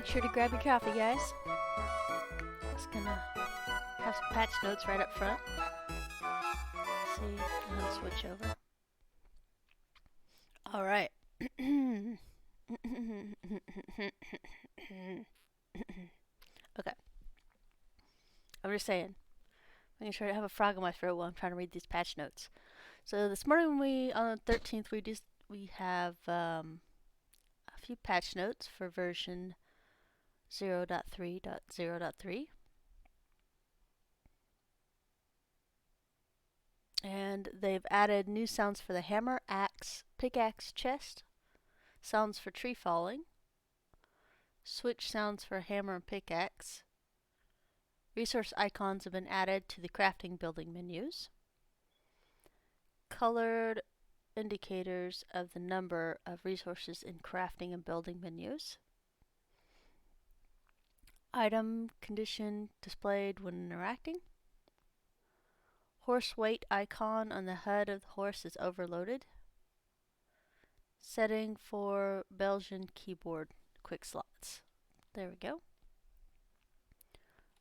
Make sure to grab your coffee, guys. Just gonna have some patch notes right up front. Let's see, I'm gonna switch over. All right. Okay. I'm just saying. I'm making sure to have a frog in my throat while I'm trying to read these patch notes. So this morning, on the 13th, we have a few patch notes for version 0.3.0.3. And they've added new sounds for the hammer, axe, pickaxe, chest, sounds for tree falling, switch sounds for hammer and pickaxe. Resource icons have been added to the crafting building menus. Colored indicators of the number of resources in crafting and building menus. Item condition displayed when interacting. Horse weight icon on the HUD of the horse is overloaded. Setting for Belgian keyboard quick slots. There we go.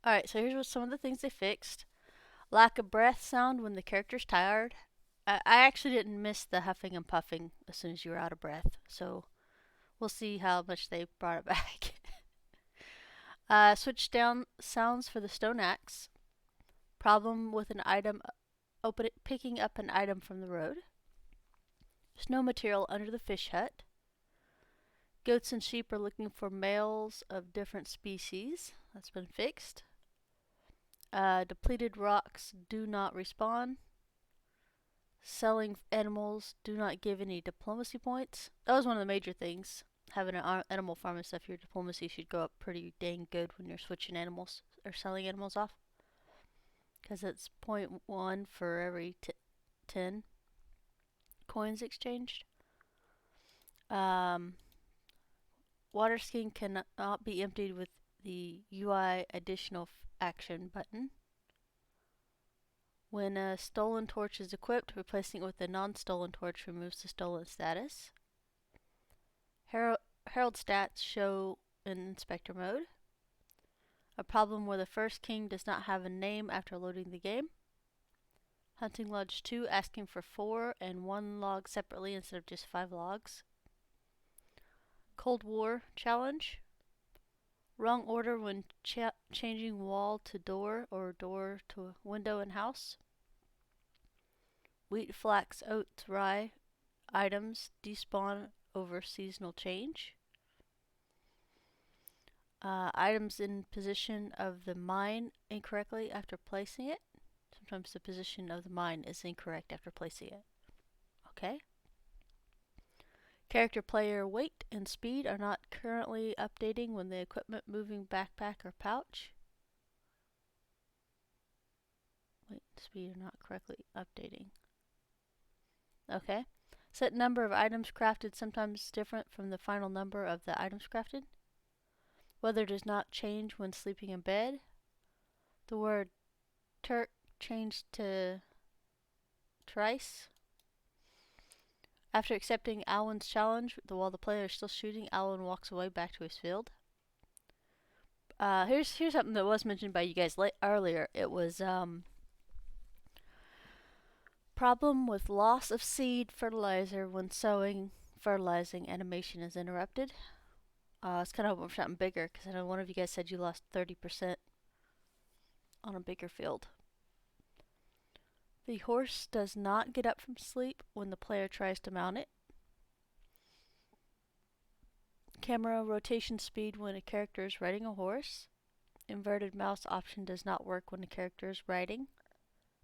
Alright, so here's what some of the things they fixed. Lack of breath sound when the character's tired. I actually didn't miss the huffing and puffing as soon as you were out of breath, so we'll see how much they brought it back. Switch down sounds for the stone axe. Problem with an item picking up an item from the road. Snow material under the fish hut. Goats and sheep are looking for males of different species. That's been fixed. Depleted rocks do not respawn. Selling animals do not give any diplomacy points. That was one of the major things. Having an animal farm and stuff, your diplomacy should go up pretty dang good when you're switching animals or selling animals off. Because it's 0.1 for every 10 coins exchanged. Water skin cannot be emptied with the UI additional action button. When a stolen torch is equipped, replacing it with a non-stolen torch removes the stolen status. Herald stats show in inspector mode. A problem where the first king does not have a name after loading the game. Hunting Lodge 2 asking for 4 and 1 log separately instead of just 5 logs. Cold War challenge. Wrong order when changing wall to door or door to window in house. Wheat, flax, oats, rye items despawn over seasonal change. Items in position of the mine incorrectly after placing it. Sometimes the position of the mine is incorrect after placing it. Okay. Character player weight and speed are not currently updating when the equipment moving backpack or pouch. Weight and speed are not correctly updating. Okay. Set number of items crafted sometimes different from the final number of the items crafted. Weather does not change when sleeping in bed. The word Turk changed to Trice. After accepting Alwyn's challenge, while the player is still shooting, Alwyn walks away back to his field. Here's something that was mentioned by you guys earlier. It was problem with loss of seed fertilizer when sowing. Fertilizing animation is interrupted. It's kind of hoping for something bigger because I know one of you guys said you lost 30% on a bigger field. The horse does not get up from sleep when the player tries to mount it. Camera rotation speed when a character is riding a horse. Inverted mouse option does not work when a character is riding.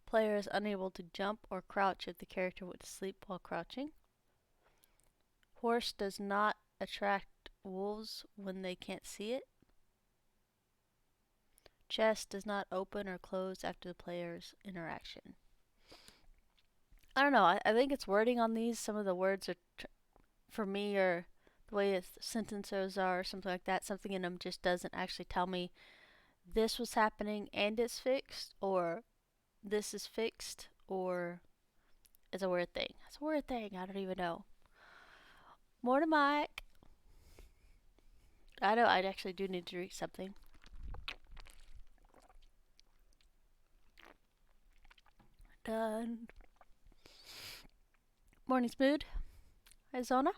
Player is unable to jump or crouch if the character went to sleep while crouching. Horse does not attract wolves when they can't see it. Chest does not open or close after the player's interaction. I don't know. I think it's wording on these. Some of the words are, for me, or the way sentences are, or something like that. Something in them just doesn't actually tell me this was happening and it's fixed, or this is fixed, or it's a weird thing. It's a weird thing. I don't even know. More to Mike. I know I actually do need to drink something. Done. Morning mood. Hi, Zona.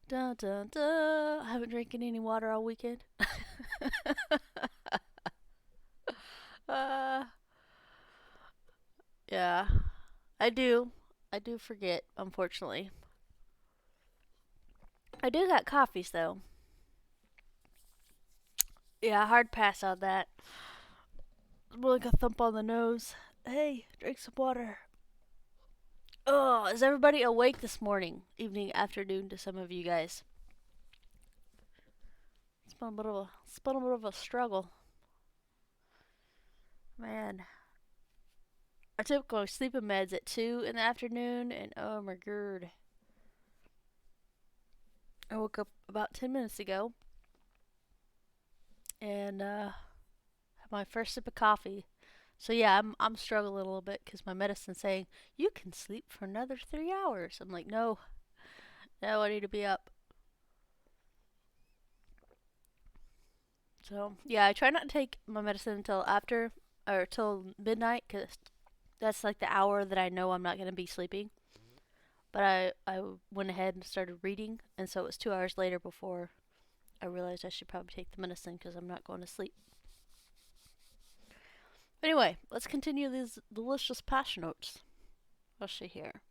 Dun dun dun. I haven't drinking any water all weekend. uh, yeah, I do. I do forget, unfortunately. I do got coffees though. Yeah, hard pass on that. More like a thump on the nose. Hey, drink some water. Oh, is everybody awake this morning, evening, afternoon to some of you guys? It's been a bit of a struggle. Man. I took my sleeping meds at 2 in the afternoon, and oh my god. I woke up about 10 minutes ago and had my first sip of coffee. So yeah, I'm struggling a little bit because my medicine's saying you can sleep for another 3 hours. I'm like, no, no, I need to be up. So yeah, I try not to take my medicine until after or till midnight because that's like the hour that I know I'm not gonna be sleeping. But I went ahead and started reading, and so it was 2 hours later before I realized I should probably take the medicine because I'm not going to sleep. Anyway, let's continue these delicious patch notes. Let's see here.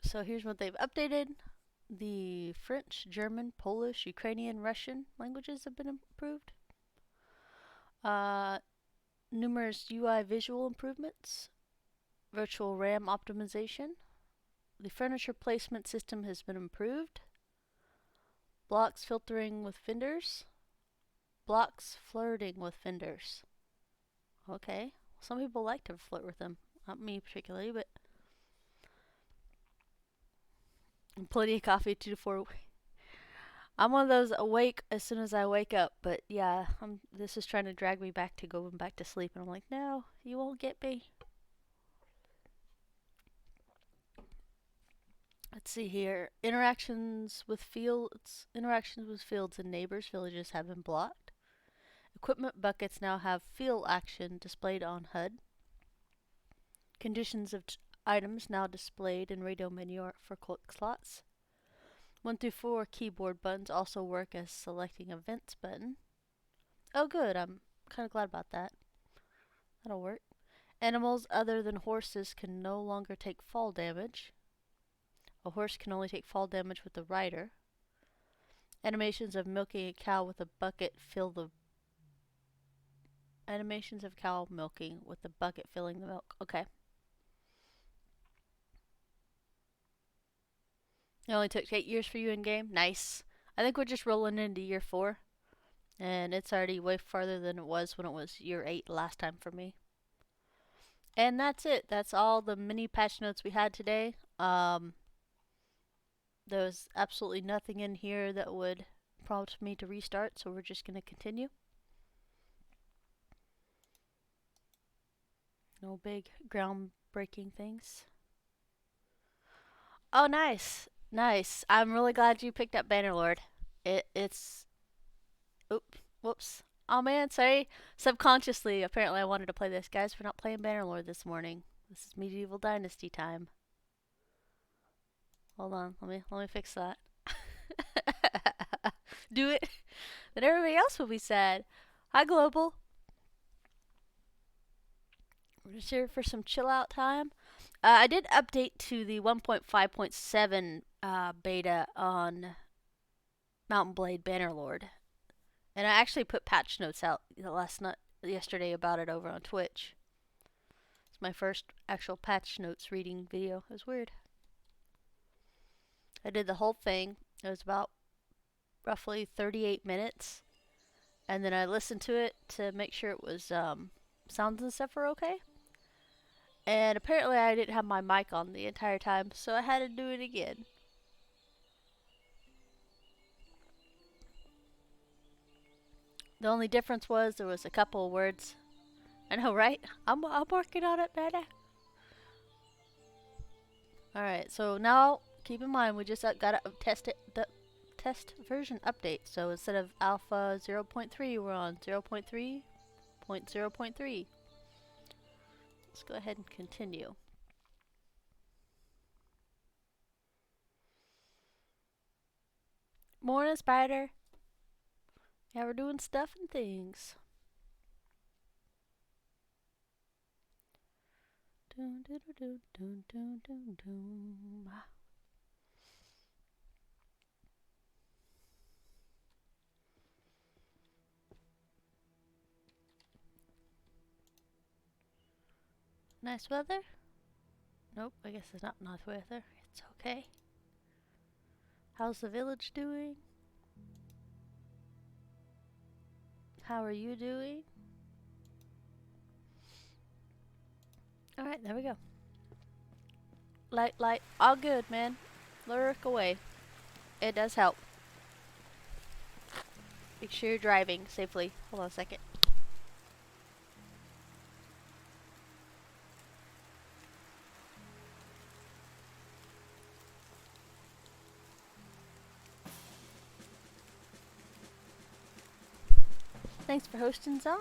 So here's what they've updated. The French, German, Polish, Ukrainian, Russian languages have been improved. Uh, numerous UI visual improvements. Virtual RAM optimization. The furniture placement system has been improved. Blocks filtering with vendors. Blocks flirting with vendors. Okay. Some people like to flirt with them. Not me particularly, but plenty of coffee 2 to 4. I'm one of those awake as soon as I wake up, but yeah, this is trying to drag me back to going back to sleep, and I'm like, no, you won't get me. Let's see here. Interactions with fields and neighbors' villages have been blocked. Equipment buckets now have field action displayed on HUD. Conditions of items now displayed in radio menu for click slots. 1 through 4 keyboard buttons also work as selecting events button. Oh good, I'm kind of glad about that. That'll work. Animals other than horses can no longer take fall damage. A horse can only take fall damage with the rider. Animations of milking a cow with a bucket fill the animations of cow milking with the bucket filling the milk. Okay. It only took 8 years for you in game. Nice. I think we're just rolling into year 4. And it's already way farther than it was when it was year 8 last time for me. And that's it. That's all the mini patch notes we had today. There was absolutely nothing in here that would prompt me to restart, so we're just going to continue. No big groundbreaking things. Oh, nice. Nice. I'm really glad you picked up Bannerlord. It's... Oops. Whoops. Oh man, sorry. Subconsciously, apparently I wanted to play this. Guys, we're not playing Bannerlord this morning. This is medieval Dynasty time. Hold on, let me fix that. Do it. Then everybody else will be sad. Hi, Global. We're just here for some chill out time. I did update to the 1.5.7 beta on Mountain Blade Bannerlord, and I actually put patch notes out yesterday about it over on Twitch. It's my first actual patch notes reading video. It was weird. I did the whole thing. It was about roughly 38 minutes. And then I listened to it to make sure it was sounds and stuff were okay. And apparently I didn't have my mic on the entire time, so I had to do it again. The only difference was there was a couple of words. I know, right? I'm working on it, baby. Alright, so now keep in mind we just got to test it, the test version update. So instead of alpha 0.3, we're on 0.3.0.3. Let's go ahead and continue. Morning, Spider. Yeah, we're doing stuff and things. Dun, dun, dun, dun, dun, dun, dun. Nice weather? Nope, I guess it's not nice weather. It's okay. How's the village doing? How are you doing? Alright, there we go. Light, all good, man. Lurk away. It does help. Make sure you're driving safely. Hold on a second. Thanks for hosting, Zon.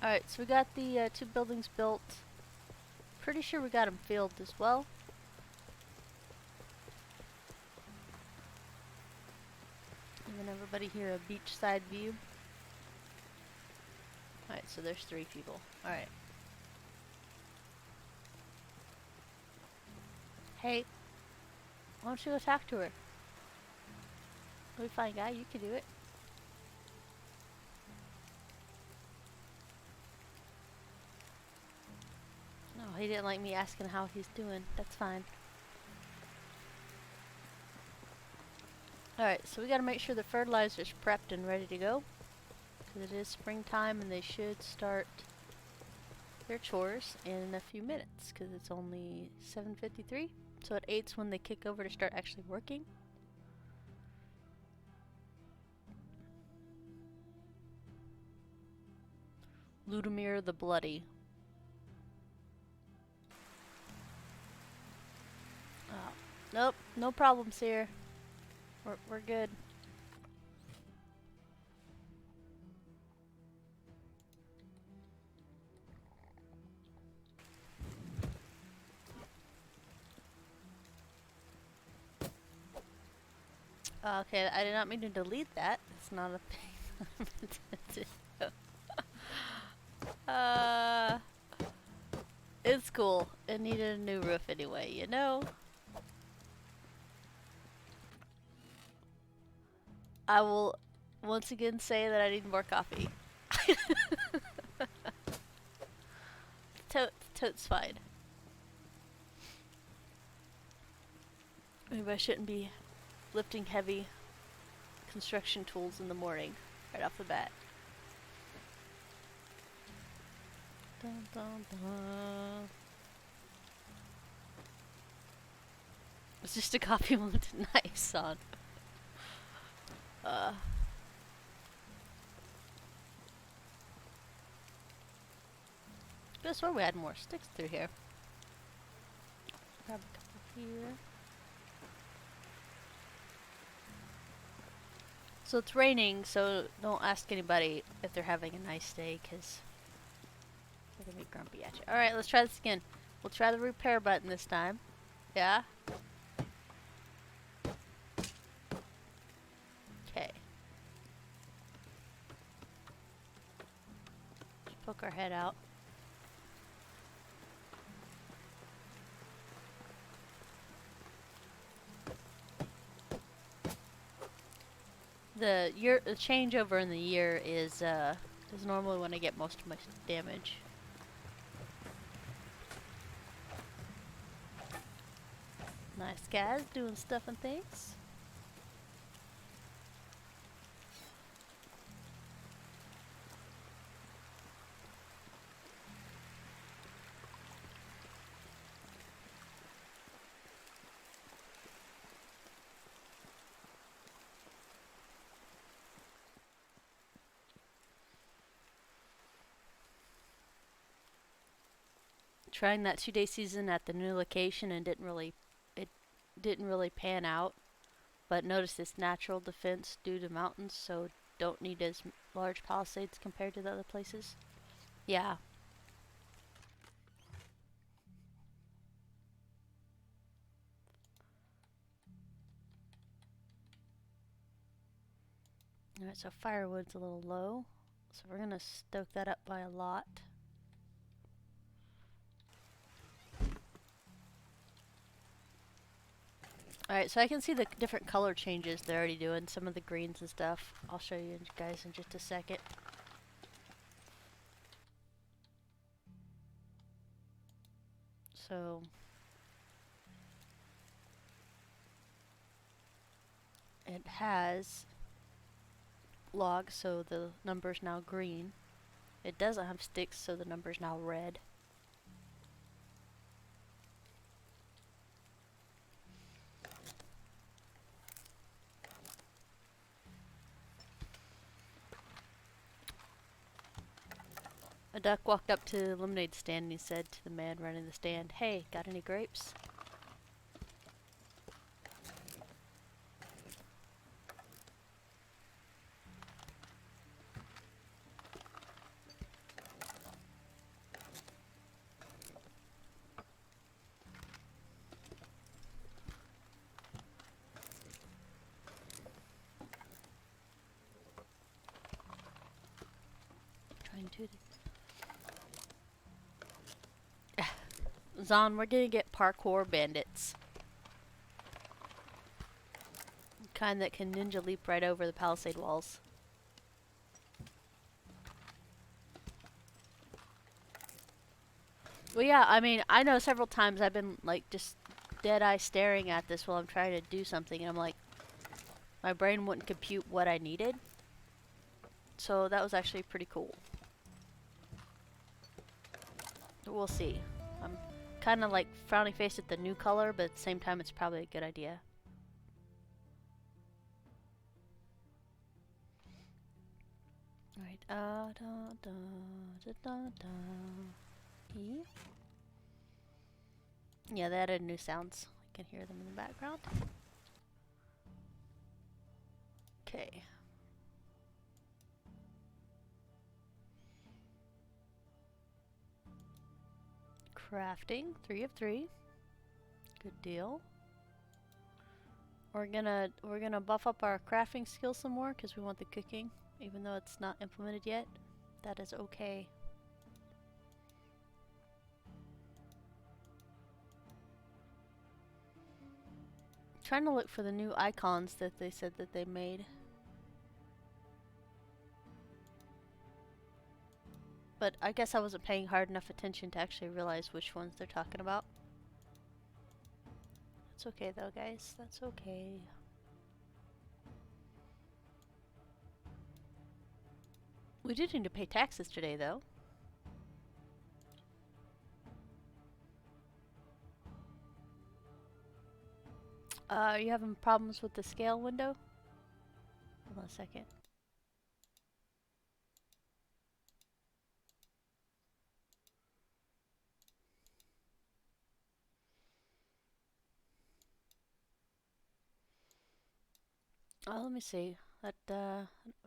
Alright, so we got the 2 buildings built. Pretty sure we got them filled as well. Giving everybody here a beachside view. Alright, so there's 3 people. Alright. Hey, why don't you go talk to her? You'll be fine, guy. You can do it. No, he didn't like me asking how he's doing. That's fine. Alright, so we gotta make sure the fertilizer's prepped and ready to go. Because it is springtime and they should start their chores in a few minutes. Because it's only 7:53. So at 8's when they kick over to start actually working. Ludimir the Bloody. Oh, nope, no problems here. We're good. Okay, I did not mean to delete that. It's not a thing. It's cool. It needed a new roof anyway, you know? I will once again say that I need more coffee. Totes fine. Maybe I shouldn't be lifting heavy construction tools in the morning, right off the bat. Dun, dun, dun. It's just a coffee moment. Nice, son. I swear we had more sticks through here. Grab a couple here. So it's raining, so don't ask anybody if they're having a nice day, because they're gonna be grumpy at you. Alright, let's try this again. We'll try the repair button this time. Yeah? Okay. Just poke our head out. The changeover in the year is normally when I get most of my damage. Nice guys, doing stuff and things. trying that 2-day season at the new location and it didn't really pan out. But notice this natural defense due to mountains, so don't need as large palisades compared to the other places. Yeah. Alright, so firewood's a little low. So we're gonna stoke that up by a lot. Alright, so I can see the different color changes they're already doing, some of the greens and stuff. I'll show you guys in just a second. So it has logs, so the number's now green. It doesn't have sticks, so the number's now red. A duck walked up to the lemonade stand and he said to the man running the stand, "Hey, got any grapes?" Trying to. Zon, we're gonna get parkour bandits. Kind that can ninja leap right over the palisade walls. Well, yeah, I mean, I know several times I've been, like, just dead-eye staring at this while I'm trying to do something, and I'm like, my brain wouldn't compute what I needed. So that was actually pretty cool. We'll see. I'm kind of, like, frowning face at the new color, but at the same time, it's probably a good idea. Alright, da da da da da. Yeah, they added new sounds. I can hear them in the background. Okay. Crafting, 3 of 3. Good deal. We're gonna buff up our crafting skills some more because we want the cooking, even though it's not implemented yet. That is okay. Trying to look for the new icons that they said that they made. But I guess I wasn't paying hard enough attention to actually realize which ones they're talking about. That's okay though, guys. That's okay. We did need to pay taxes today though. Are you having problems with the scale window? Hold on a second. Oh, let me see. That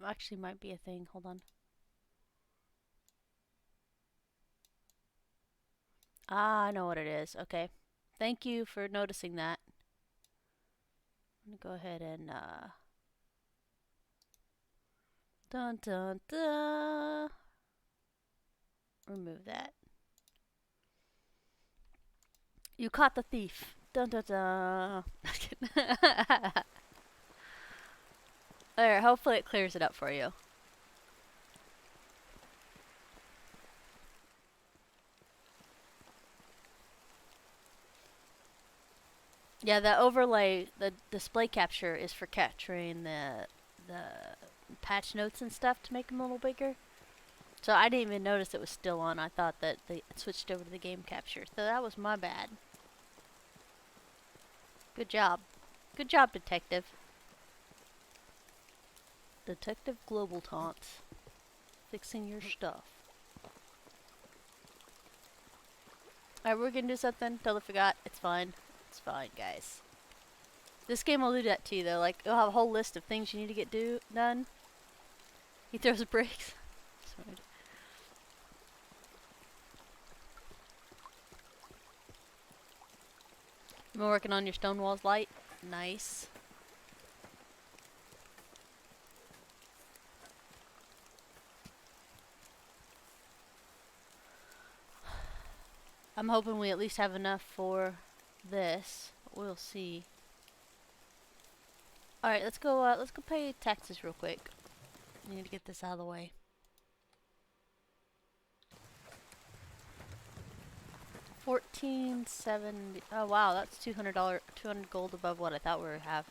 actually might be a thing. Hold on. Ah, I know what it is. Okay. Thank you for noticing that. I'm gonna go ahead and dun dun dun. Remove that. You caught the thief. Dun dun dun. Alright, hopefully it clears it up for you. Yeah, the overlay, the display capture is for capturing the patch notes and stuff to make them a little bigger. So I didn't even notice it was still on. I thought that they switched over to the game capture. So that was my bad. Good job. Good job, Detective. Detective Global Taunts. Fixing your stuff. Alright, we're gonna do something. Totally forgot. It's fine. It's fine, guys. This game will do that to you, though. Like, it'll have a whole list of things you need to get done. He throws bricks. Sorry. You've been working on your stone walls light? Nice. I'm hoping we at least have enough for this. We'll see. Alright, let's go pay taxes real quick. I need to get this out of the way. $14.70. Oh wow, that's $200 200 gold above what I thought we would have.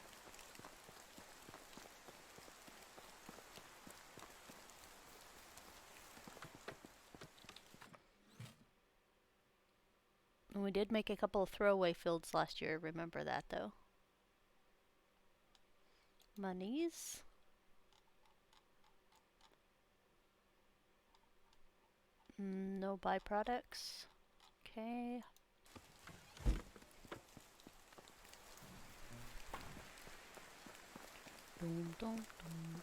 And we did make a couple of throwaway fields last year, remember that though. Monies. No byproducts. Okay. Dun, dun,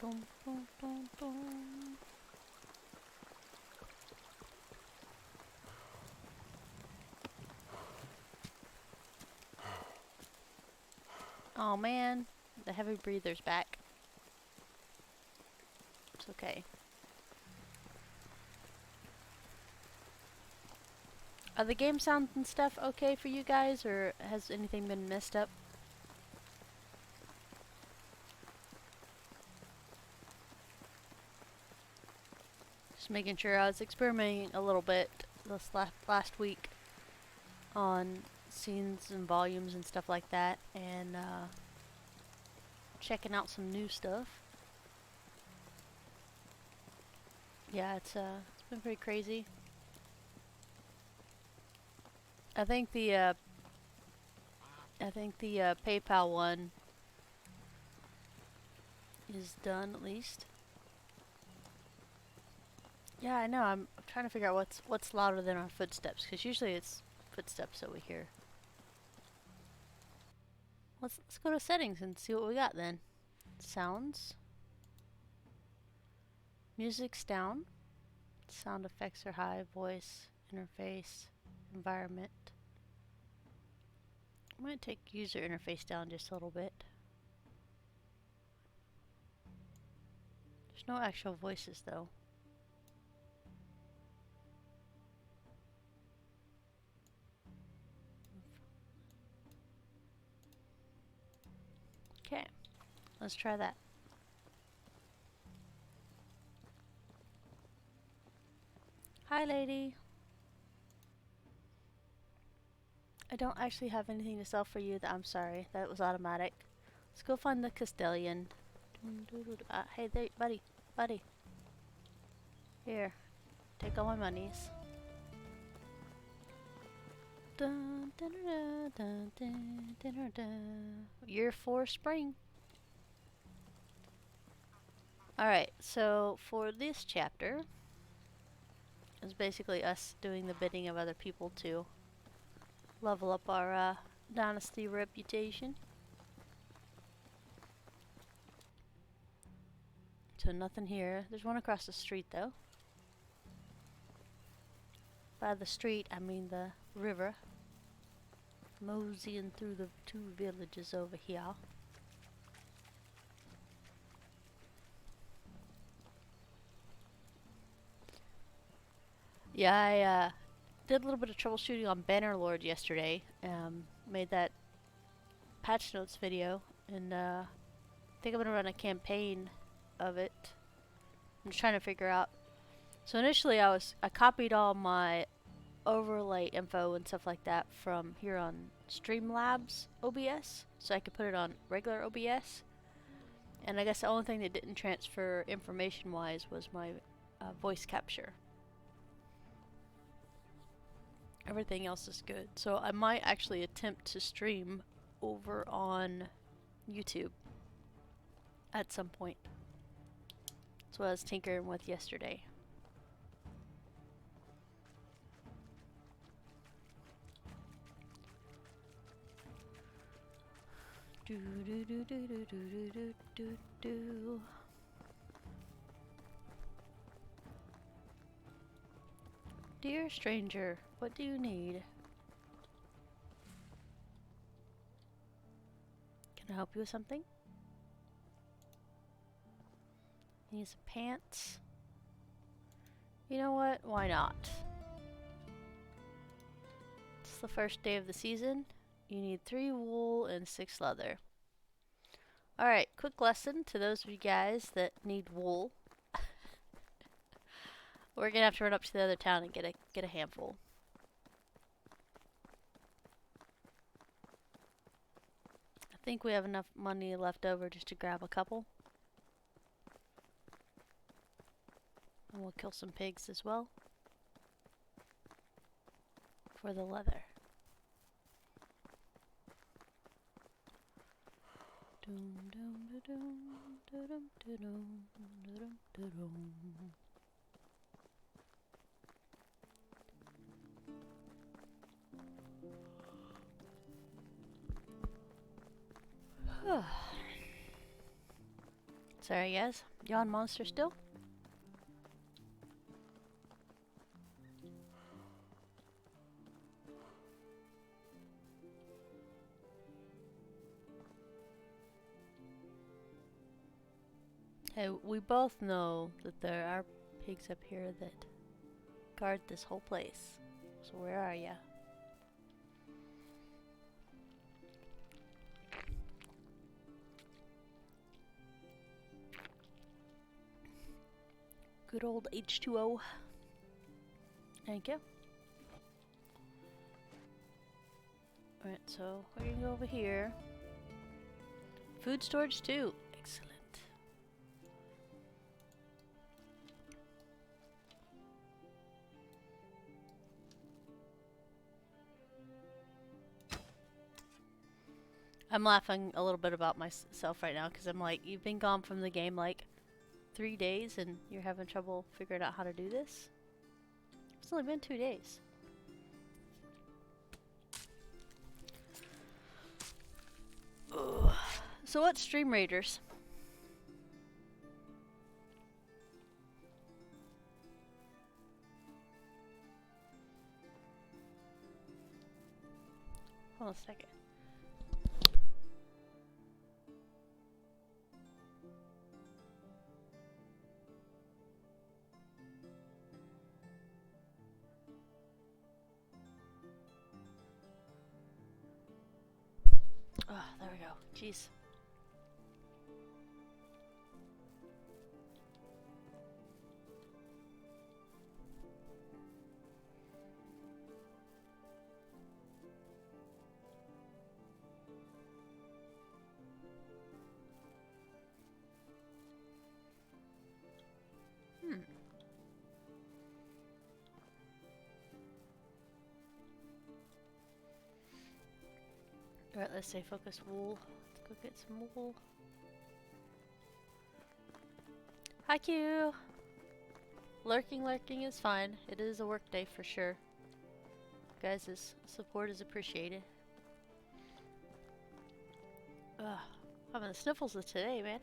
dun, dun, dun, dun. Oh man, the heavy breather's back. It's okay. Are the game sounds and stuff okay for you guys, or has anything been messed up? Just making sure. I was experimenting a little bit this last week on scenes and volumes and stuff like that, and checking out some new stuff. Yeah, it's been pretty crazy. I think the PayPal one is done at least. Yeah, I know. I'm trying to figure out what's louder than our footsteps, because usually it's footsteps that we hear. Let's go to settings and see what we got then. Sounds. Music's down. Sound effects are high. Voice, interface, environment. I might take user interface down just a little bit. There's no actual voices though. Okay, let's try that. Hi, lady. I don't actually have anything to sell for you. I'm sorry. That was automatic. Let's go find the Castellan. Hey there, buddy. Buddy. Here. Take all my monies. Dun, dun, dun, dun, dun, dun, dun, dun. Year 4 spring. Alright, so for this chapter, it's basically us doing the bidding of other people to level up our Dynasty reputation. So nothing here. There's one across the street though. By the street, I mean the river. Moseying through the 2 villages over here. Yeah, I did a little bit of troubleshooting on Bannerlord yesterday. Made that patch notes video, and I think I'm gonna run a campaign of it. I'm just trying to figure out. So initially, I copied all my overlay info and stuff like that from here on Streamlabs OBS, so I could put it on regular OBS. And I guess the only thing that didn't transfer information-wise was my voice capture. Everything else is good. So I might actually attempt to stream over on YouTube at some point. That's what I was tinkering with yesterday. Do do do do do do do do do. Dear stranger, what do you need? Can I help you with something? You need some pants. You know what? Why not? It's the first day of the season. You need 3 wool and 6 leather. Alright, quick lesson to those of you guys that need wool. We're gonna have to run up to the other town and get a handful. I think we have enough money left over just to grab a couple. And we'll kill some pigs as well. For the leather. Sorry guys, yawn monster still? Hey, we both know that there are pigs up here that guard this whole place. So where are ya? Good old H2O. Thank you. Alright, so we're gonna go over here. Food storage too. Excellent. I'm laughing a little bit about myself right now because I'm like, you've been gone from the game like 3 days and you're having trouble figuring out how to do this? It's only been 2 days. Ugh. So what's Stream Raiders? Hold on a second. Oh, there we go. Jeez. Alright, let's say focus wool. Let's go get some wool. Hi Q! Lurking is fine. It is a work day for sure. Guys' support is appreciated. Ugh, having the sniffles of today, man.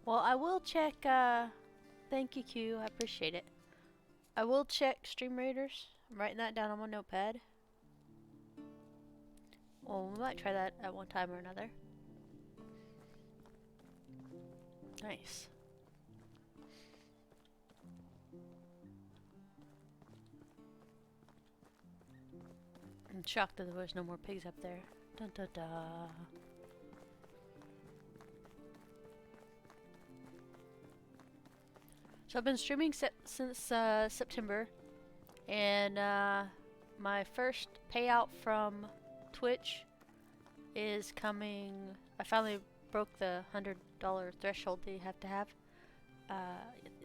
Well, I will check, thank you Q, I appreciate it. I will check Stream Raiders. I'm writing that down on my notepad. Well, we might try that at one time or another. Nice. I'm shocked that there was no more pigs up there. Dun dun dun. So I've been streaming since September, and my first payout from Twitch is coming. I finally broke the $100 threshold that you have to have,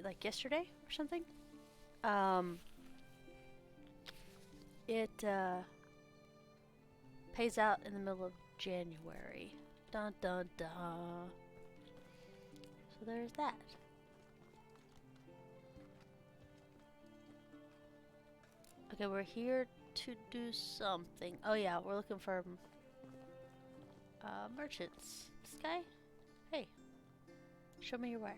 like yesterday or something. It pays out in the middle of January. Dun dun dun. So there's that. Okay, we're here to do something. Oh yeah, we're looking for merchants. This guy? Hey, show me your wire.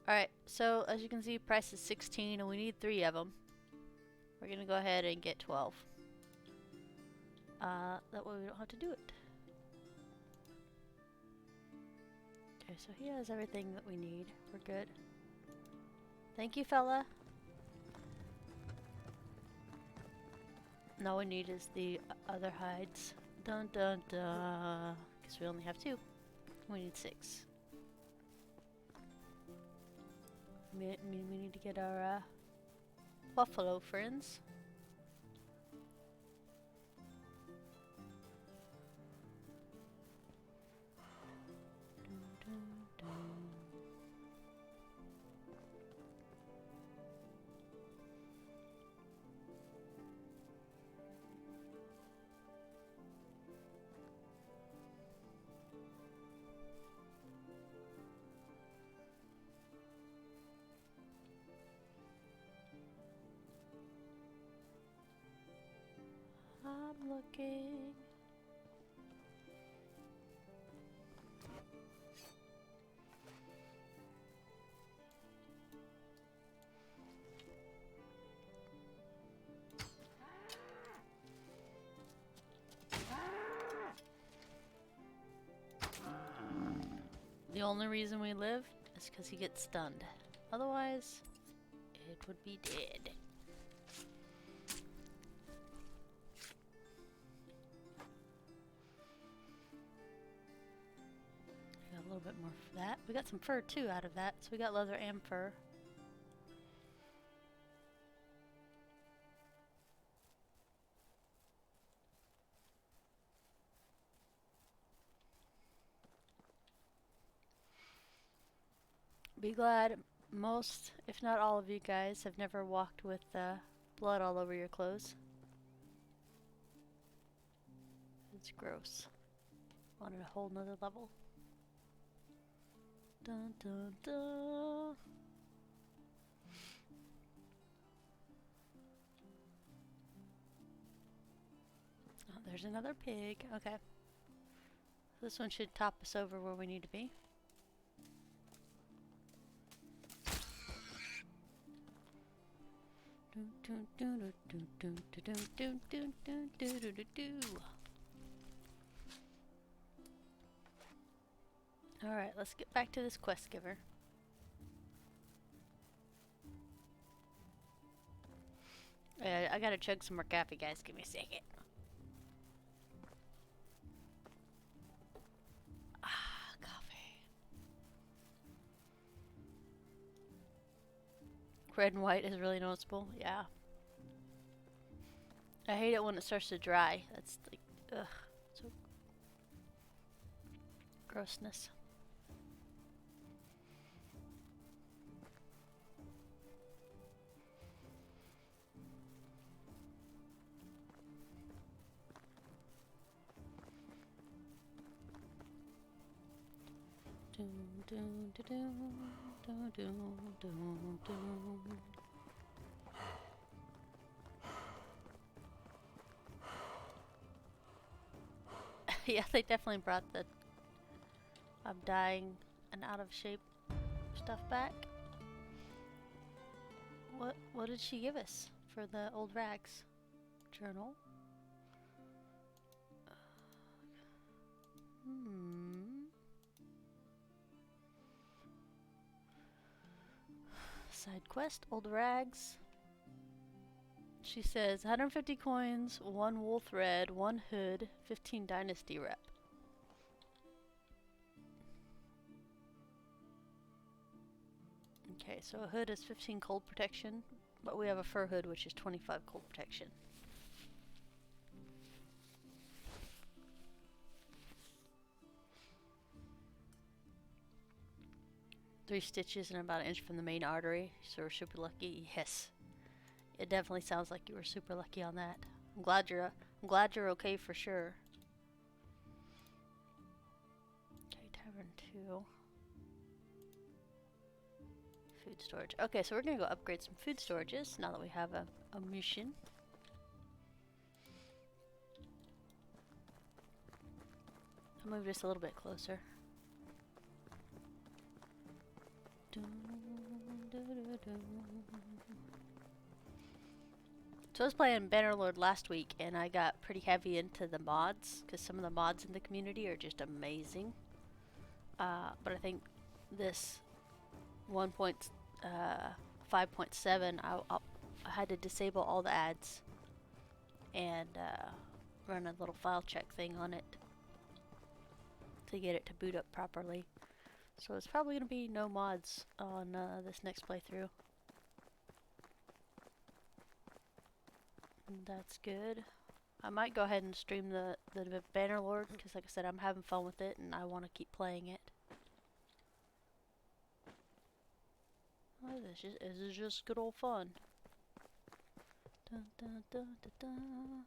Alright, so as you can see, price is 16 and we need 3 of them. We're gonna go ahead and get 12. That way we don't have to do it. Okay, so he has everything that we need. We're good. Thank you, fella. And all we need is the other hides. Dun dun dun. Because we only have 2. We need 6. We need to get our buffalo friends. Dun, dun, dun. I'm looking. The only reason we live is because he gets stunned. Otherwise, it would be dead. Got a little bit more for that. We got some fur too out of that, so we got leather and fur. Be glad most, if not all of you guys, have never walked with blood all over your clothes. It's gross. On a whole nother level. Dun dun dun. Oh, there's another pig. Okay. This one should top us over where we need to be. Alright, let's get back to this quest giver. I gotta chug some more coffee, guys. Give me a second. Ah, coffee. Red and white is really noticeable. Yeah. I hate it when it starts to dry. That's like, ugh. So grossness. Yeah, they definitely brought the I'm dying and out of shape stuff back. What did she give us for the old rags? Journal. Side quest, old rags. She says 150 coins, 1 wool thread, 1 hood, 15 Dynasty rep. Okay, so a hood is 15 cold protection, but we have a fur hood which is 25 cold protection. Three stitches and about an inch from the main artery, so we're super lucky. Yes, it definitely sounds like you were super lucky on that. I'm glad you're okay for sure. Okay, Tavern 2. Food storage. Okay, so we're gonna go upgrade some food storages now that we have a mission. I'll move this a little bit closer. So I was playing Bannerlord last week, and I got pretty heavy into the mods, because some of the mods in the community are just amazing. But I think this 1.5.7, I had to disable all the ads and run a little file check thing on it to get it to boot up properly. So it's probably going to be no mods on this next playthrough. And that's good. I might go ahead and stream the Bannerlord, because like I said, I'm having fun with it and I want to keep playing it. Oh, this is just good old fun. Dun, dun, dun, dun, dun.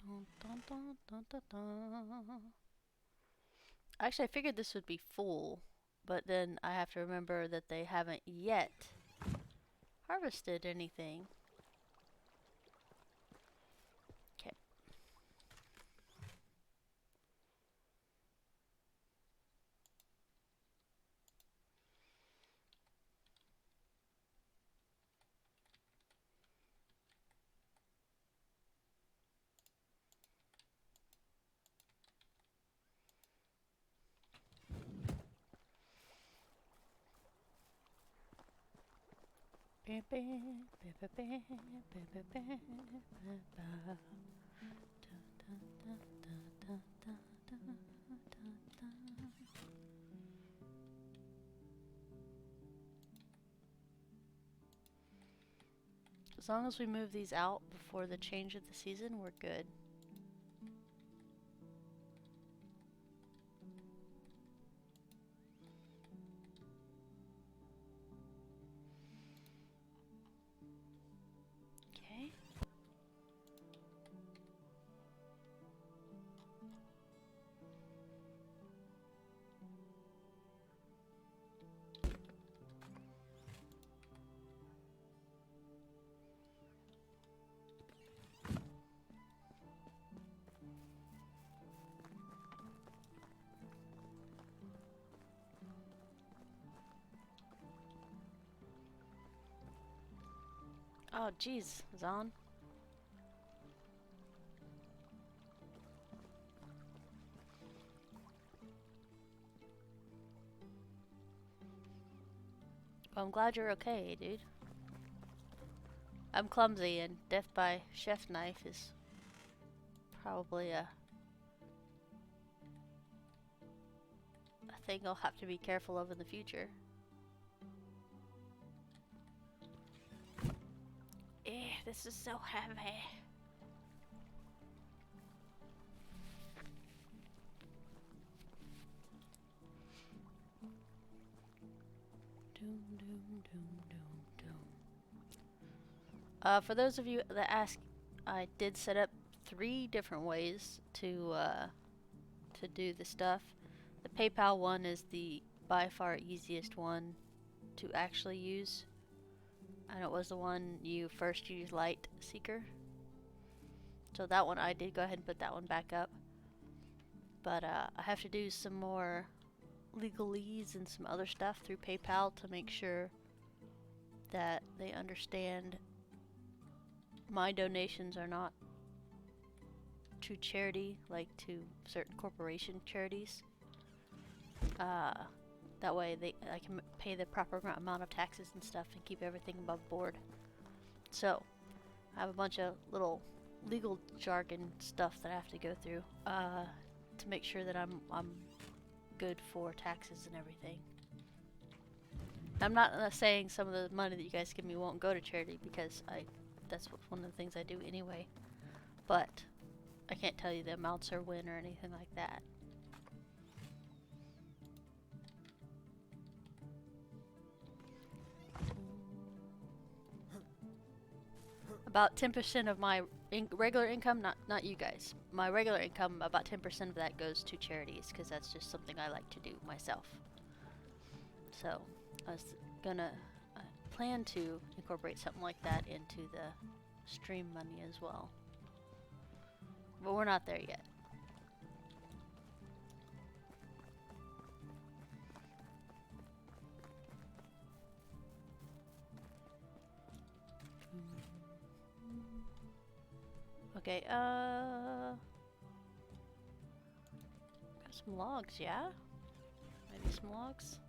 Dun, dun, dun, dun, dun, dun. Actually, I figured this would be full, but then I have to remember that they haven't yet harvested anything. Okay. As long as we move these out before the change of the season, we're good. Okay. Oh, jeez, Zon. Well, I'm glad you're okay, dude. I'm clumsy, and death by chef knife is probably a thing I'll have to be careful of in the future. This is so heavy. Doom, doom, doom, doom, doom. For those of you that ask, I did set up 3 different ways to do the stuff. The PayPal one is the by far easiest one to actually use. And it was the one you first used, Light Seeker. So that one, I did go ahead and put that one back up. But I have to do some more legalese and some other stuff through PayPal to make sure that they understand my donations are not to charity, like to certain corporation charities. That way I can pay the proper amount of taxes and stuff and keep everything above board. So I have a bunch of little legal jargon stuff that I have to go through to make sure that I'm good for taxes and everything. I'm not saying some of the money that you guys give me won't go to charity, because that's one of the things I do anyway. But I can't tell you the amounts or when or anything like that. about 10% of my regular income, not you guys, my regular income, about 10% of that goes to charities, because that's just something I like to do myself. So I was gonna plan to incorporate something like that into the stream money as well, but we're not there yet. Okay, got some logs, yeah? Maybe some logs?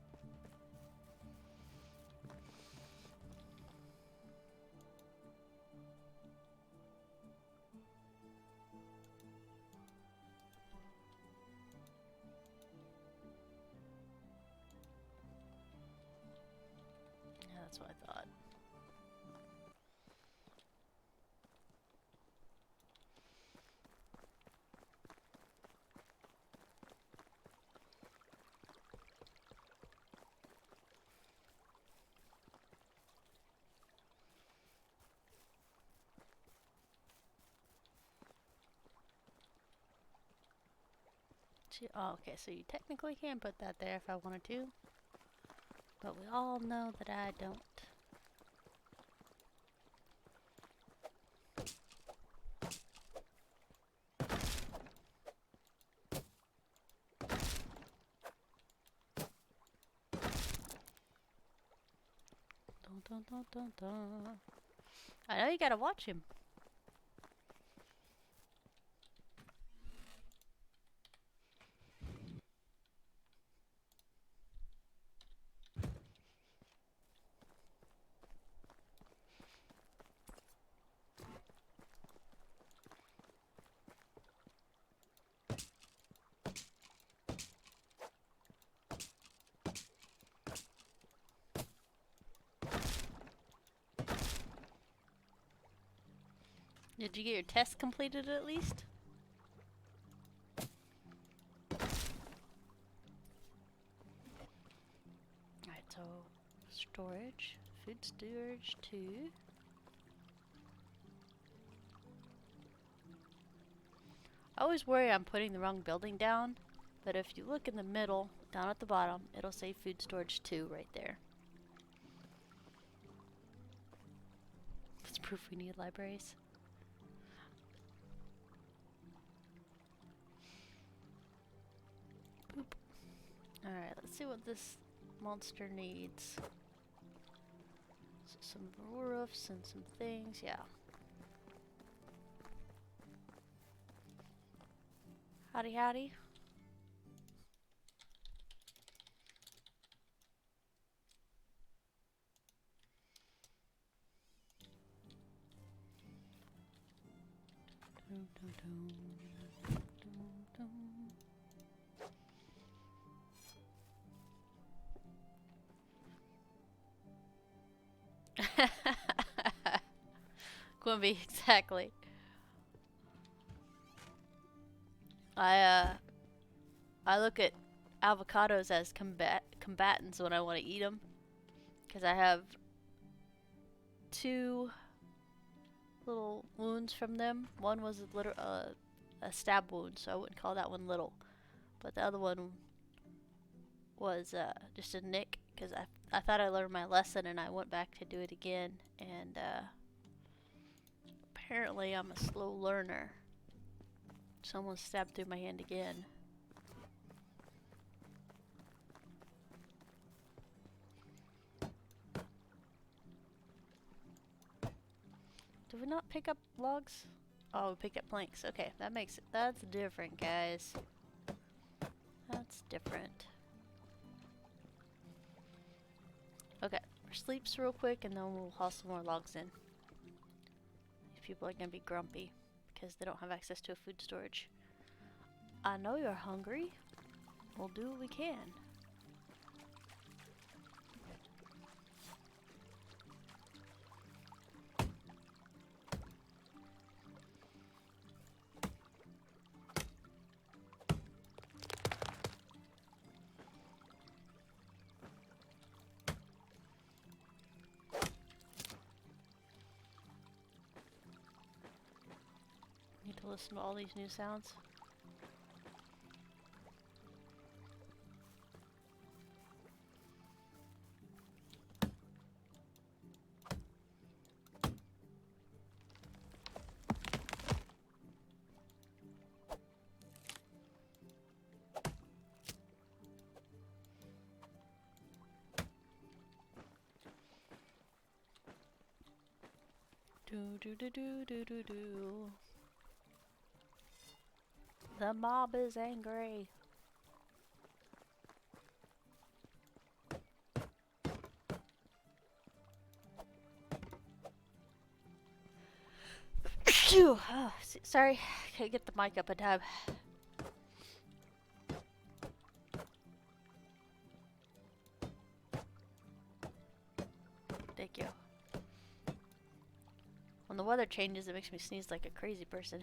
Yeah, that's what I thought. Oh, okay, so you technically can put that there if I wanted to, but we all know that I don't. Dun, dun, dun, dun, dun. I know you gotta watch him. Did you get your test completed at least? Alright, so storage, food storage 2. I always worry I'm putting the wrong building down, but if you look in the middle, down at the bottom, it'll say food storage 2 right there. That's proof we need libraries. Boop. Alright, let's see what this monster needs. So some roofs and some things, yeah. Howdy, howdy. Dum, dum, dum, dum, dum. Quimby, exactly. I look at avocados as combatants when I want to eat them, because I have 2 little wounds from them. One was a stab wound, so I wouldn't call that one little, but the other one was just a nick, because I thought I learned my lesson and I went back to do it again, and apparently I'm a slow learner. Someone stabbed through my hand again. Did we not pick up logs? Oh, we picked up planks. Okay, that makes it. That's different, guys. That's different. Okay, sleeps real quick and then we'll haul some more logs in. These people are gonna be grumpy because they don't have access to a food storage. I know you're hungry. We'll do what we can. Listen to all these new sounds. Do do do do do do do. The mob is angry. Phew. Oh, sorry, can't get the mic up a tab. Thank you. When the weather changes, it makes me sneeze like a crazy person.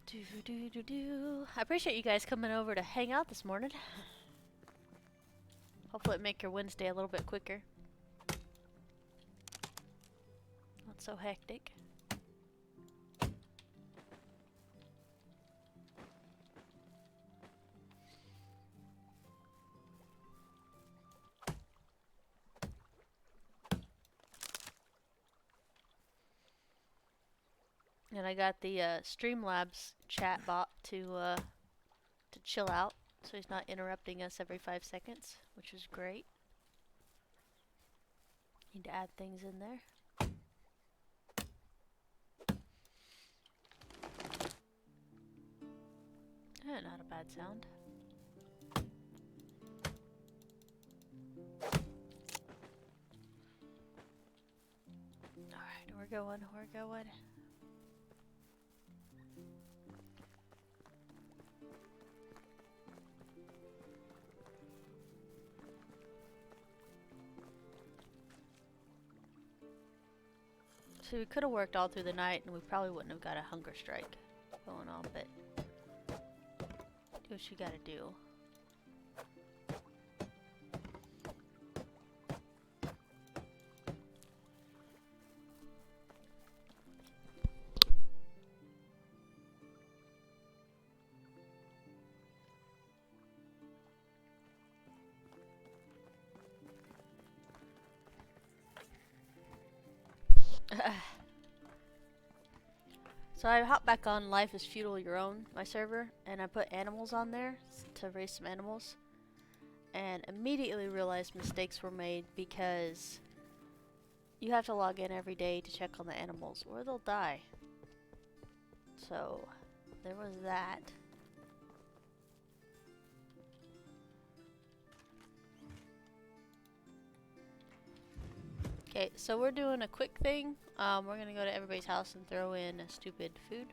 Do do do do. I appreciate you guys coming over to hang out this morning. Hopefully it make your Wednesday a little bit quicker. Not so hectic. And I got the Streamlabs chat bot to chill out, so he's not interrupting us every 5 seconds, which is great. Need to add things in there. Not a bad sound. Alright, we're going. So we could have worked all through the night and we probably wouldn't have got a hunger strike going on, but do what you gotta do. So I hopped back on Life is Feudal Your Own, my server, and I put animals on there to raise some animals. And immediately realized mistakes were made because you have to log in every day to check on the animals or they'll die. So there was that. Okay, so we're doing a quick thing. We're gonna go to everybody's house and throw in a stupid food.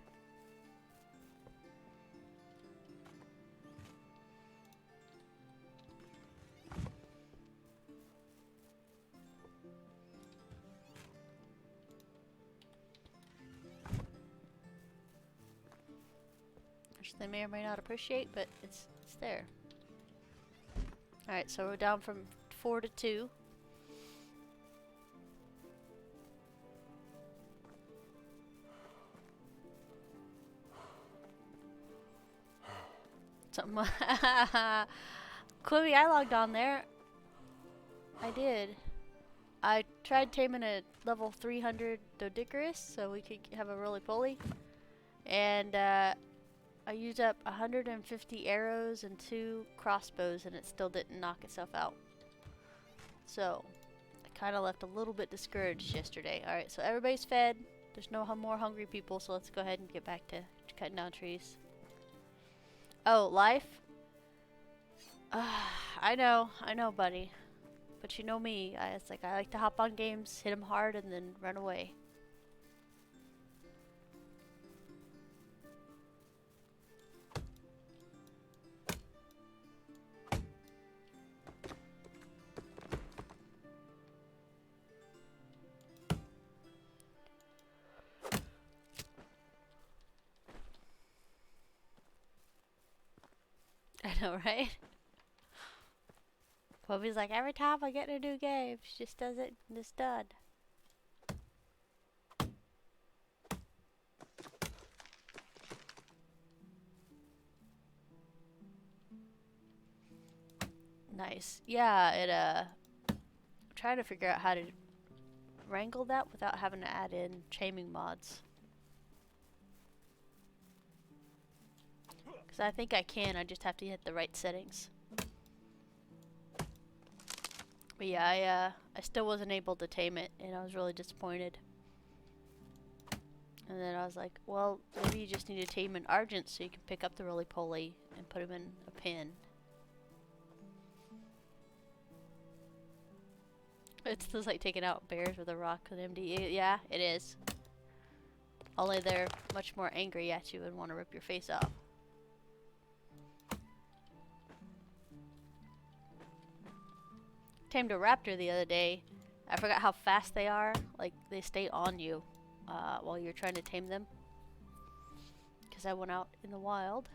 Which they may or may not appreciate, but it's there. Alright, so we're down from 4 to 2. Something. Quibi, I logged on there. I did. I tried taming a level 300 Dodicarus so we could have a roly-poly. And I used up 150 arrows and 2 crossbows and it still didn't knock itself out. So, I kind of left a little bit discouraged yesterday. Alright, so everybody's fed. There's no more hungry people, so let's go ahead and get back to cutting down trees. Oh, life? I know, buddy. But you know me, it's like I like to hop on games, hit them hard, and then run away. I know, right? Bobby's like, every time I get in a new game, she just does it and it's done. Nice. Yeah, I'm trying to figure out how to wrangle that without having to add in chaining mods. Because I think I can, I just have to hit the right settings. But yeah, I still wasn't able to tame it, and I was really disappointed. And then I was like, well, maybe you just need to tame an Argent so you can pick up the roly-poly and put him in a pen. It's just like taking out bears with a rock with MD. Yeah, it is. Only they're much more angry at you and want to rip your face off. Tamed a raptor the other day. I forgot how fast they are. Like, they stay on you while you're trying to tame them. Because I went out in the wild.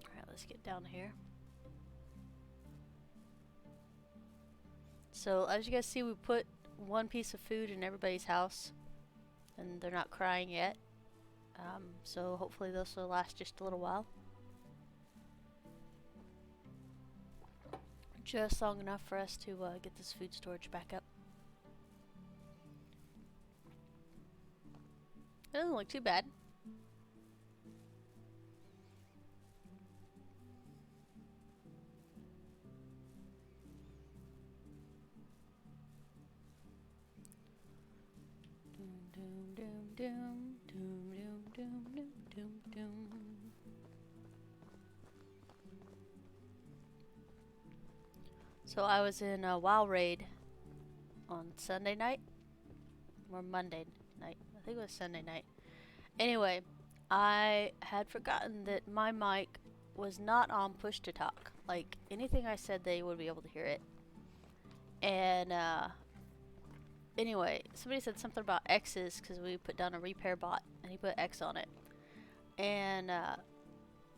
Alright, let's get down here. So, as you guys see, we put one piece of food in everybody's house. And they're not crying yet. So hopefully this will last just a little while. Just long enough for us to get this food storage back up. It doesn't look too bad. Doom, doom, doom, doom, doom, doom, doom, doom, doom. So I was in a WoW raid on Sunday night or Monday night. I think it was Sunday night. Anyway, I had forgotten that my mic was not on push to talk. Like, anything I said, they would be able to hear it. And anyway, somebody said something about X's because we put down a repair bot and he put X on it. And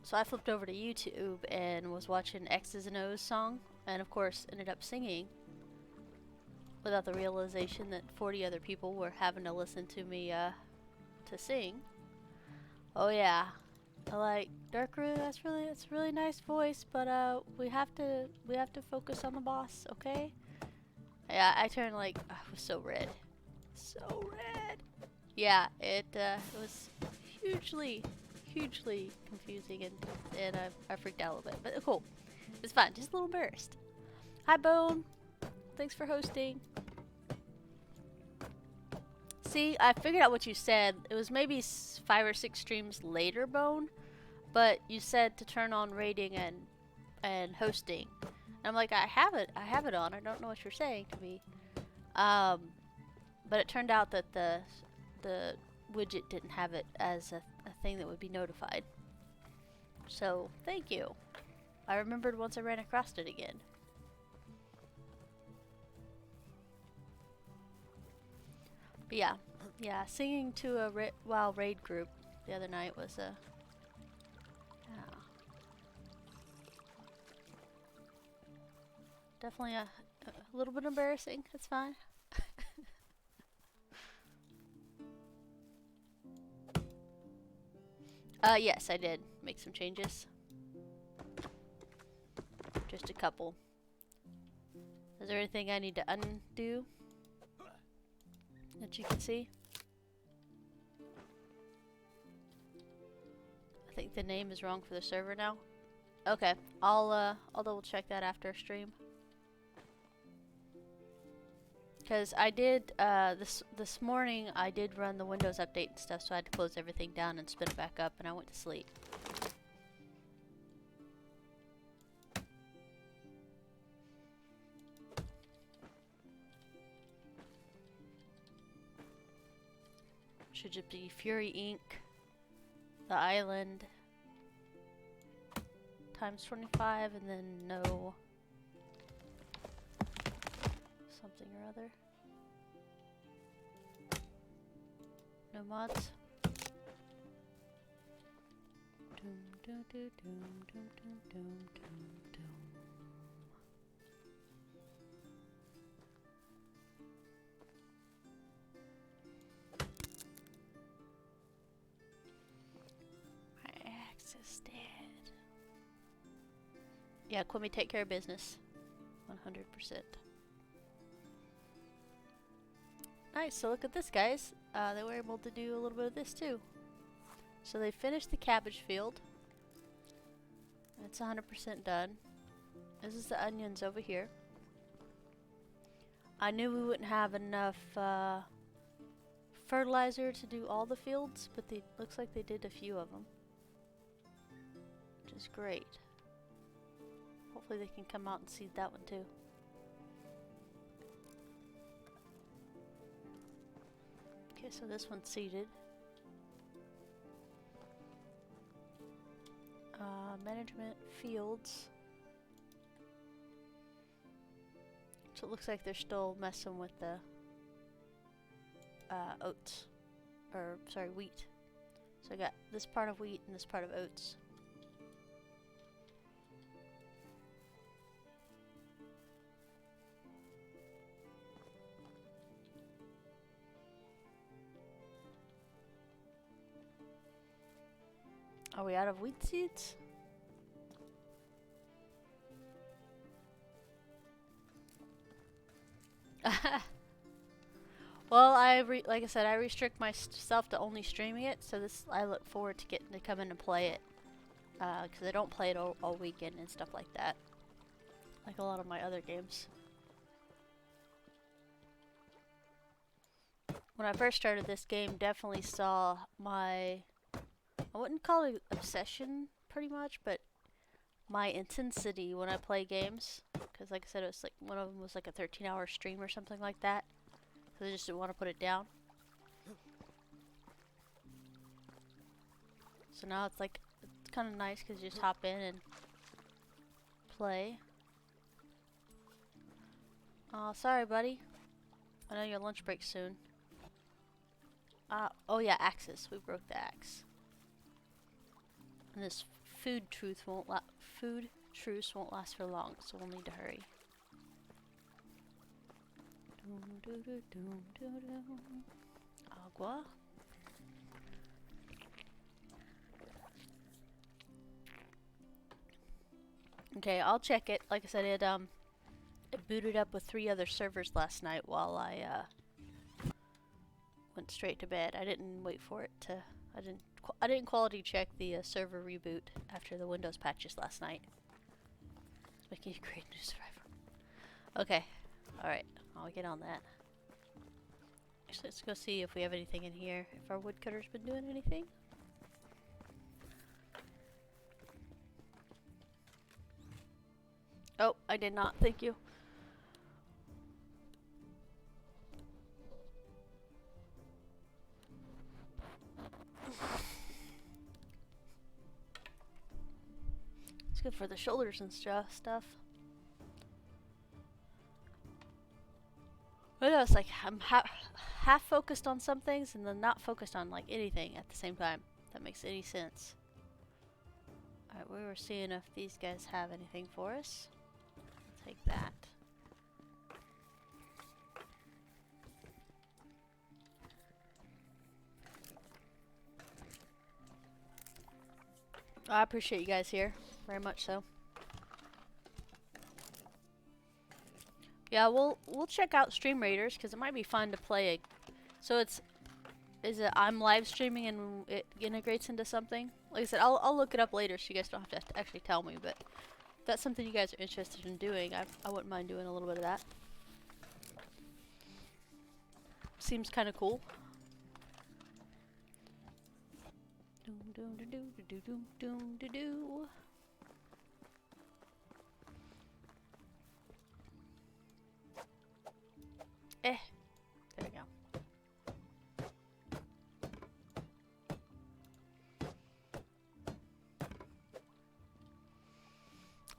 so I flipped over to YouTube and was watching X's and O's song, and of course ended up singing without the realization that 40 other people were having to listen to me to sing. Oh yeah, I like Darkroot. That's a really nice voice, but we have to focus on the boss, okay? Yeah, I turned like, I was so red. So red! Yeah, it was hugely confusing, and I freaked out a little bit. But cool. It's fine, just a little embarrassed. Hi, Bone. Thanks for hosting. See, I figured out what you said. It was maybe 5 or 6 streams later, Bone. But you said to turn on rating and hosting. I'm like, I have it on. I don't know what you're saying to me. But it turned out that the widget didn't have it as a thing that would be notified. So, thank you. I remembered once I ran across it again. But yeah, singing to a WoW raid group the other night was a definitely a little bit embarrassing. It's fine. Yes, I did make some changes. Just a couple. Is there anything I need to undo that you can see? I think the name is wrong for the server now. Okay, I'll double check that after stream. Because I did, this morning I did run the Windows update and stuff, so I had to close everything down and spin it back up, and I went to sleep. Should just be Fury Inc., the island, times 25, and then no something or other. No mods. Doom, doom, doom, doom, doom, doom, doom, doom. My axe is dead. Yeah, Quimmy, take care of business. 100%. Nice, so look at this, guys. They were able to do a little bit of this too. So they finished the cabbage field. It's 100% done. This is the onions over here. I knew we wouldn't have enough fertilizer to do all the fields, but they looks like they did a few of them, which is great. Hopefully they can come out and seed that one too. Okay, so this one's seeded. Management fields. So it looks like they're still messing with the oats. Or, sorry, wheat. So I got this part of wheat and this part of oats. Are we out of wheat seeds? Well, like I said, I restrict myself to only streaming it, so I look forward to getting to come in and play it, because I don't play it all weekend and stuff like that, like a lot of my other games. When I first started this game, definitely saw my, I wouldn't call it obsession, pretty much, but my intensity when I play games, because like I said, it was like one of them was like a 13-hour stream or something like that. So I just didn't want to put it down. So now it's like, it's kind of nice because you just hop in and play. Oh, sorry, buddy. I know your lunch break's soon. Oh yeah, axes. We broke the axe. And this food truce won't last for long, so we'll need to hurry. Agua. Okay, I'll check it. Like I said, it booted up with 3 other servers last night while I went straight to bed. I didn't wait for it to. I didn't quality check the server reboot after the Windows patches last night. It's making a great new survivor. Okay, all right, I'll get on that. Actually, let's go see if we have anything in here. If our woodcutter's been doing anything. Oh, I did not. Thank you. It's good for the shoulders and stuff. But no, it's like I'm half focused on some things and then not focused on like anything at the same time. If that makes any sense. Alright, we were seeing if these guys have anything for us. I'll take that. I appreciate you guys here. Very much so. Yeah, we'll check out Stream Raiders because it might be fun to play. So is it I'm live streaming and it integrates into something? Like I said, I'll look it up later so you guys don't have to actually tell me. But if that's something you guys are interested in doing, I wouldn't mind doing a little bit of that. Seems kind of cool. Doom doom do do do doom do do. There we go.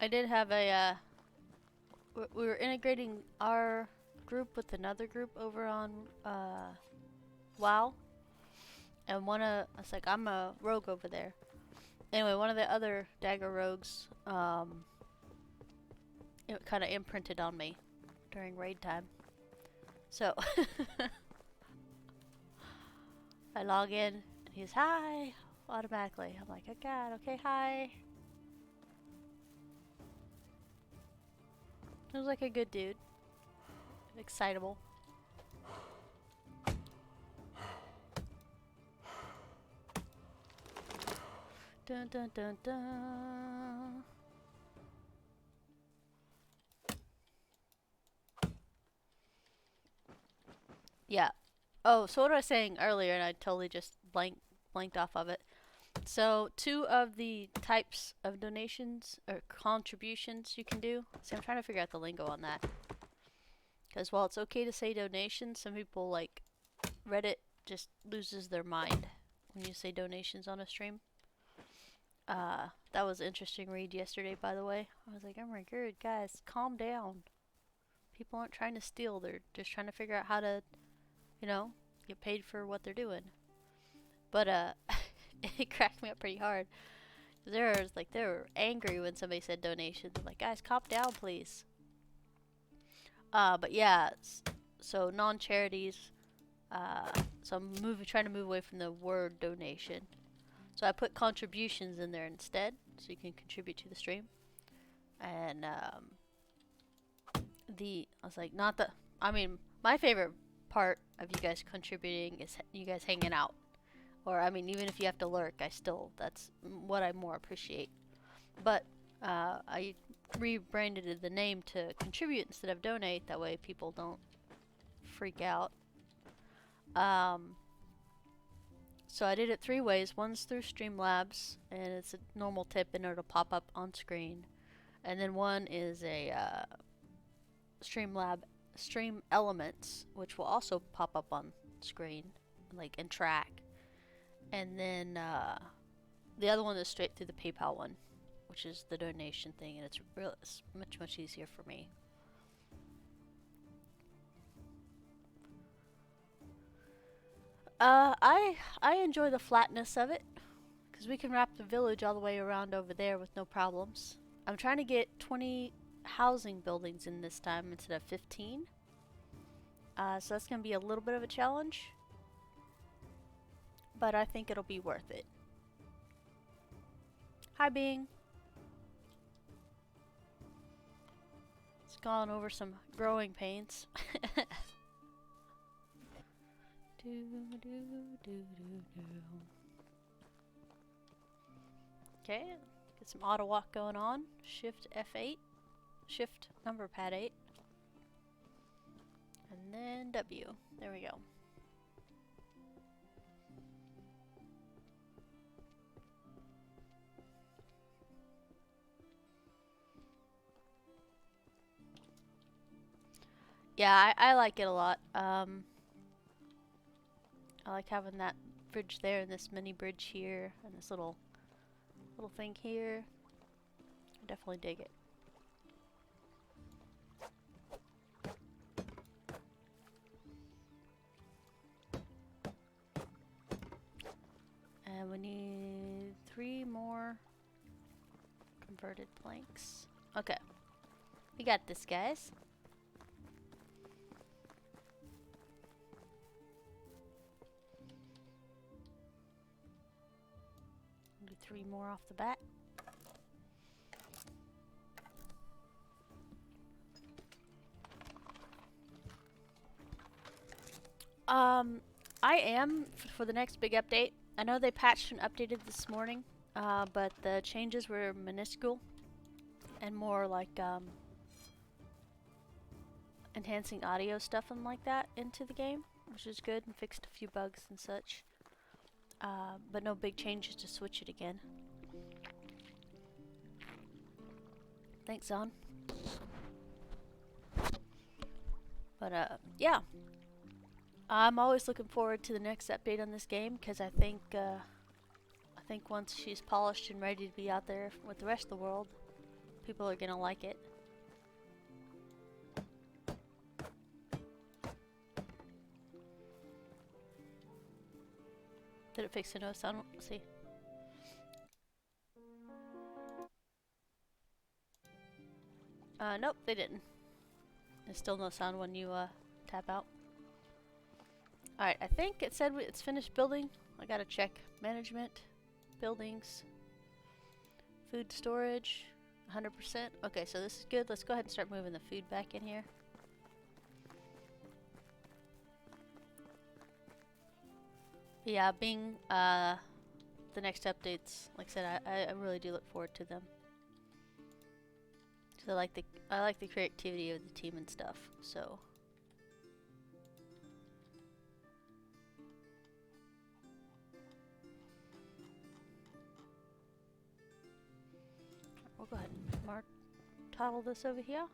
I did have a, we were integrating our group with another group over on, WoW. And I was like, I'm a rogue over there. Anyway, one of the other dagger rogues, it kind of imprinted on me during raid time. So I log in, and he's hi automatically. I'm like, oh god, okay, hi. He was like a good dude, excitable. Dun dun dun dun. Yeah. Oh, so what I was saying earlier, and I totally just blanked off of it. So 2 of the types of donations or contributions you can do. See, I'm trying to figure out the lingo on that. Because while it's okay to say donations, some people like Reddit just loses their mind when you say donations on a stream. That was an interesting read yesterday, by the way. I was like, oh my god, guys, calm down. People aren't trying to steal, they're just trying to figure out how to, you know, get paid for what they're doing. But, it cracked me up pretty hard. They were angry when somebody said donations. I'm like, guys, calm down, please. But yeah, so non-charities. So I'm trying to move away from the word donation. So I put contributions in there instead, so you can contribute to the stream. And I was like, my favorite part of you guys contributing is you guys hanging out. Or, I mean, even if you have to lurk, that's what I more appreciate. But I rebranded the name to contribute instead of donate. That way people don't freak out. So I did it 3 ways. One's through Streamlabs, and it's a normal tip, and it'll pop up on screen. And then one is a Stream Elements, which will also pop up on screen, like, and track. And then the other one is straight through the PayPal one, which is the donation thing, and it's much easier for me. I enjoy the flatness of it, because we can wrap the village all the way around over there with no problems. I'm trying to get 20 housing buildings in this time instead of 15. So that's going to be a little bit of a challenge, but I think it'll be worth it. Hi, Bing. It's gone over some growing pains. Okay, get some auto walk going on. Shift F8. Shift number pad 8. And then W. There we go. Yeah, I like it a lot. I like having that bridge there and this mini bridge here and this little thing here. I definitely dig it. And we need 3 more converted planks. Okay. We got this, guys. Do 3 more off the bat. I am for the next big update. I know they patched and updated this morning, but the changes were minuscule and more like enhancing audio stuff and like that into the game, which is good, and fixed a few bugs and such. But no big changes to switch it again. Thanks, Zon. But yeah. I'm always looking forward to the next update on this game, because I think once she's polished and ready to be out there with the rest of the world, people are gonna like it. Did it fix the no sound? Let's see. Nope, they didn't. There's still no sound when you tap out. Alright, I think it said it's finished building. I gotta check. Management, buildings, food storage, 100%. Okay, so this is good. Let's go ahead and start moving the food back in here. Yeah, being the next updates, like I said, I really do look forward to them. So I like the creativity of the team and stuff. So we'll go ahead and toggle this over here.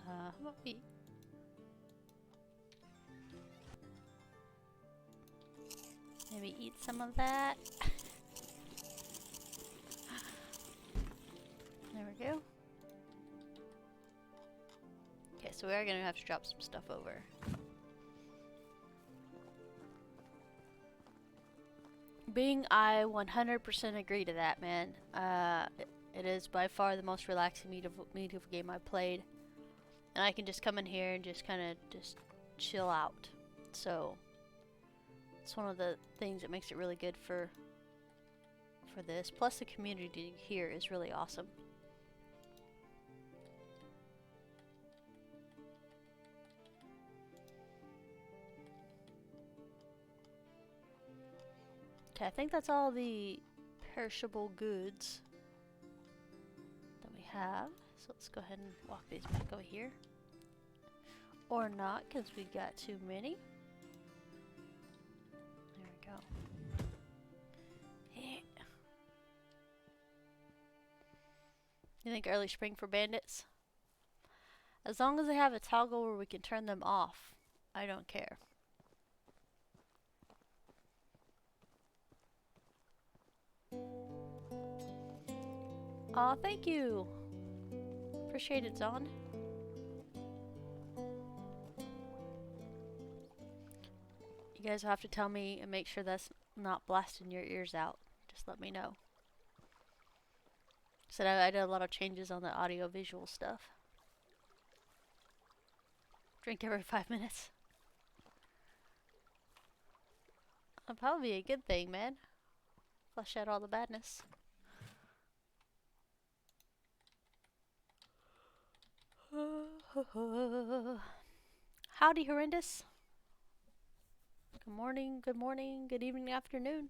How about we maybe eat some of that? There we go. Okay, so we are gonna have to drop some stuff over. Bing, I 100% agree to that, man. It is by far the most relaxing medieval game I've played. And I can just come in here and just kind of just chill out. So it's one of the things that makes it really good for this. Plus the community here is really awesome. Okay, I think that's all the perishable goods that we have. So let's go ahead and walk these back over here. Or not, because we got too many. There we go. Yeah. You think early spring for bandits? As long as they have a toggle where we can turn them off, I don't care. Aw, thank you! Appreciate it, Zon. You guys will have to tell me and make sure that's not blasting your ears out. Just let me know. Said I did a lot of changes on the audio visual stuff. Drink every 5 minutes. That'll probably be a good thing, man. Flush out all the badness. Howdy, horrendous. Good morning, good evening, afternoon.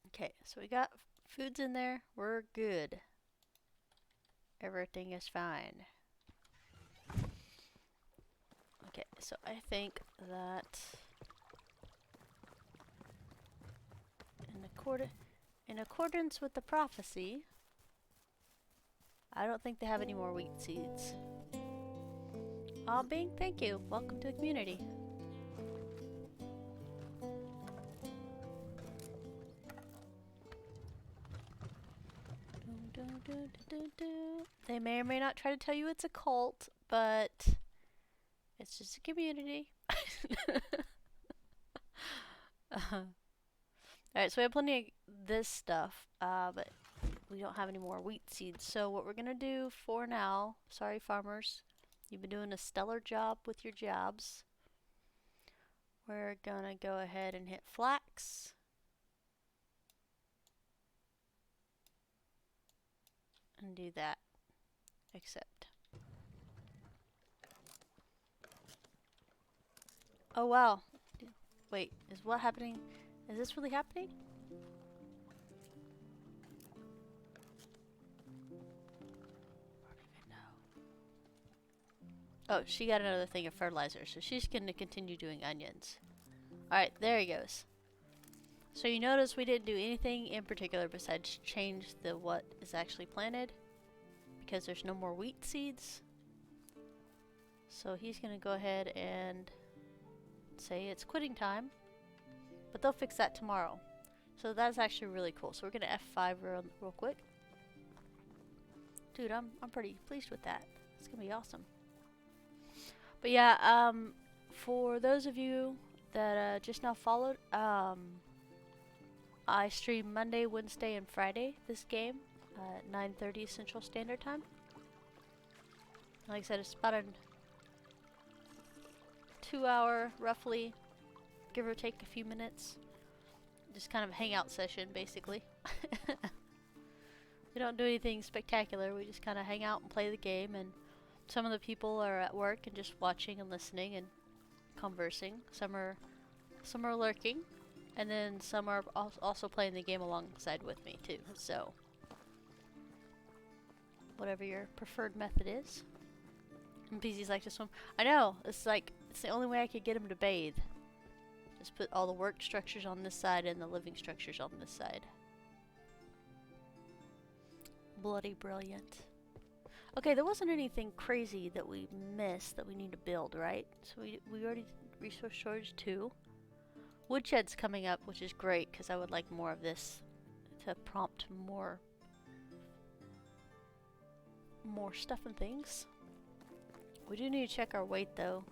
Okay, so we got foods in there. We're good. Everything is fine. Okay, so I think that in accordance with the prophecy, I don't think they have any more wheat seeds. Aw, Bing, thank you. Welcome to the community. They may or may not try to tell you it's a cult, but it's just a community. Alright, so we have plenty of this stuff, but we don't have any more wheat seeds. So what we're gonna do for now, sorry farmers, you've been doing a stellar job with your jobs. We're gonna go ahead and hit flax. And do that. Accept. Oh wow. Wait, is what happening? Is this really happening? I don't even know. Oh, she got another thing of fertilizer, so she's gonna continue doing onions. Alright, there he goes. So you notice we didn't do anything in particular besides change the what is actually planted, because there's no more wheat seeds. So he's gonna go ahead and say it's quitting time, but they'll fix that tomorrow. So that's actually really cool. So we're gonna F5 real quick. Dude, I'm pretty pleased with that. It's gonna be awesome. But yeah, for those of you that just now followed, I stream Monday, Wednesday, and Friday this game at 9:30 Central Standard Time. Like I said, it's about a 2-hour, roughly, give or take a few minutes. Just kind of a hangout session, basically. We don't do anything spectacular. We just kind of hang out and play the game, and some of the people are at work and just watching and listening and conversing. Some are lurking, and then some are also playing the game alongside with me too. So whatever your preferred method is. And PZ's like to swim. I know, it's like it's the only way I could get him to bathe. Just put all the work structures on this side and the living structures on this side. Bloody brilliant. Okay, there wasn't anything crazy that we missed that we need to build, right? So we already did resource shortage 2. Woodshed's coming up, which is great because I would like more of this to prompt more stuff and things. We do need to check our weight though.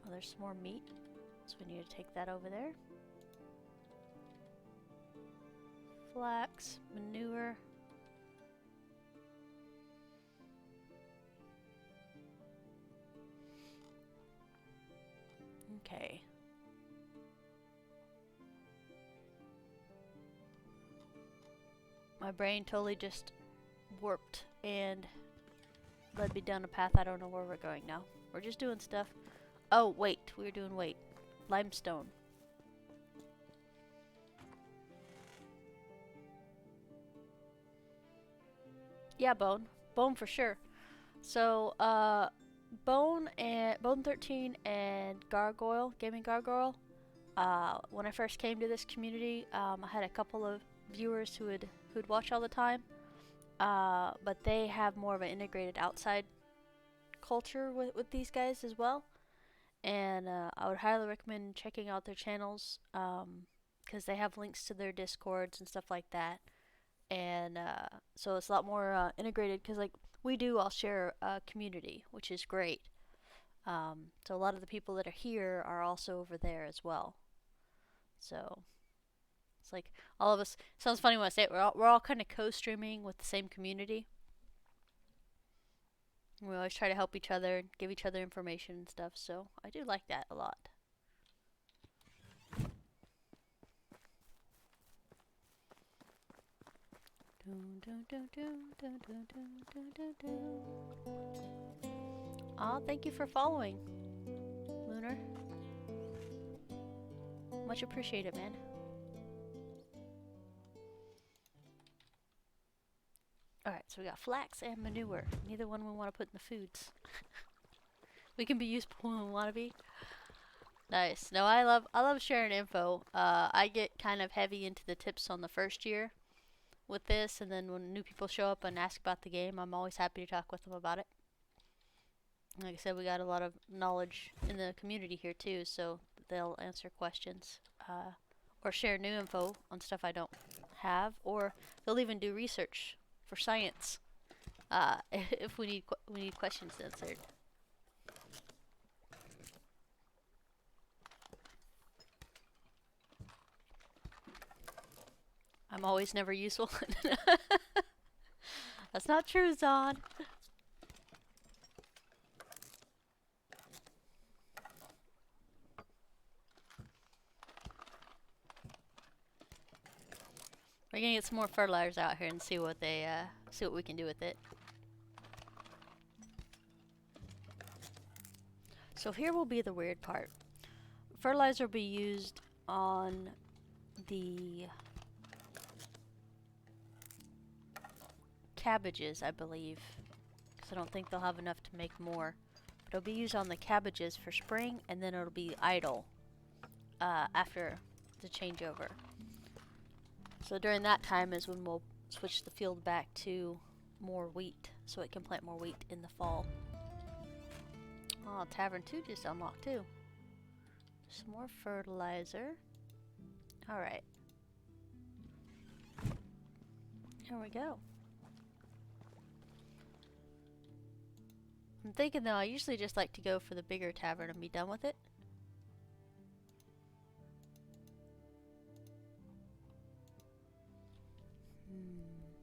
Oh, there's some more meat, so we need to take that over there. Flax, manure. Okay. My brain totally just warped and led me down a path I don't know where we're going now. We're just doing stuff. Oh, wait. We were doing weight. Limestone. Yeah, bone. Bone for sure. So, Bone 13 and Gargoyle, Gaming Gargoyle. When I first came to this community, I had a couple of viewers who'd watch all the time. But they have more of an integrated outside culture with these guys as well. And I would highly recommend checking out their channels, because they have links to their discords and stuff like that. And so it's a lot more integrated, because like we do all share a community, which is great. So a lot of the people that are here are also over there as well. So it's like all of us, sounds funny when I say it, we're all kind of co-streaming with the same community. We always try to help each other, give each other information and stuff, so I do like that a lot. Aw, thank you for following, Lunar. Much appreciated, man. Alright, so we got flax and manure. Neither one we want to put in the foods. We can be useful when we want to be. Nice. No, I love sharing info. I get kind of heavy into the tips on the first year with this, and then when new people show up and ask about the game, I'm always happy to talk with them about it. Like I said, we got a lot of knowledge in the community here too, so they'll answer questions, or share new info on stuff I don't have, or they'll even do research for science, if we need questions answered. I'm always never useful. That's not true, Zon. We're gonna get some more fertilizers out here and see what we can do with it. So here will be the weird part. Fertilizer will be used on the cabbages, I believe, because I don't think they'll have enough to make more. But it'll be used on the cabbages for spring, and then it'll be idle after the changeover. So during that time is when we'll switch the field back to more wheat, so it can plant more wheat in the fall. Oh, Tavern 2 just unlocked too. Some more fertilizer. Alright. Here we go. I'm thinking though, I usually just like to go for the bigger tavern and be done with it.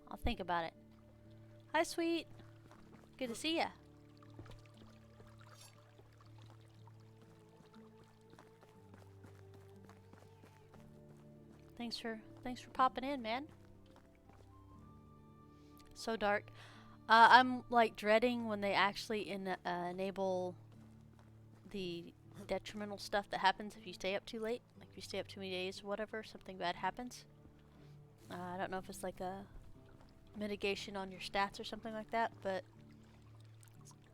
I'll think about it. Hi, sweet. Good to see ya. Thanks for popping in, man. So dark. I'm like dreading when they actually enable the detrimental stuff that happens if you stay up too late. Like if you stay up too many days or whatever, something bad happens. I don't know if it's like a mitigation on your stats or something like that, but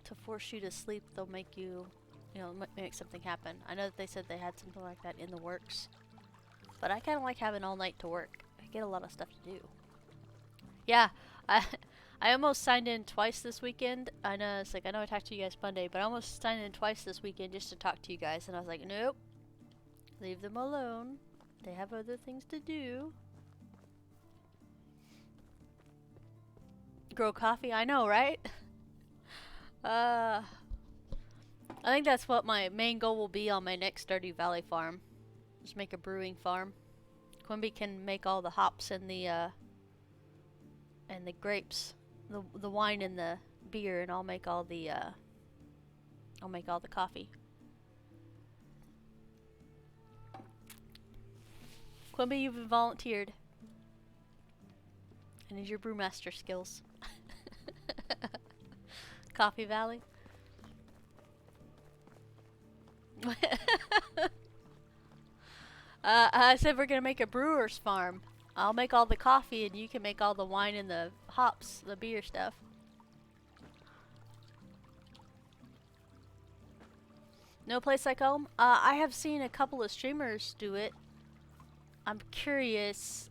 to force you to sleep, they'll make you, make something happen. I know that they said they had something like that in the works, but I kind of like having all night to work. I get a lot of stuff to do. Yeah, I almost signed in twice this weekend. I know I talked to you guys Monday, but I almost signed in twice this weekend just to talk to you guys, and I was like, nope, leave them alone. They have other things to do. Grow coffee? I know, right? I think that's what my main goal will be on my next Stardew Valley farm. Just make a brewing farm. Quimby can make all the hops and the grapes, the wine and the beer, and I'll make all the coffee. Quimby, you've been volunteered. I need your brewmaster skills. Coffee Valley. I said we're gonna make a brewer's farm. I'll make all the coffee and you can make all the wine and the hops, the beer stuff. No place like home? I have seen a couple of streamers do it. I'm curious.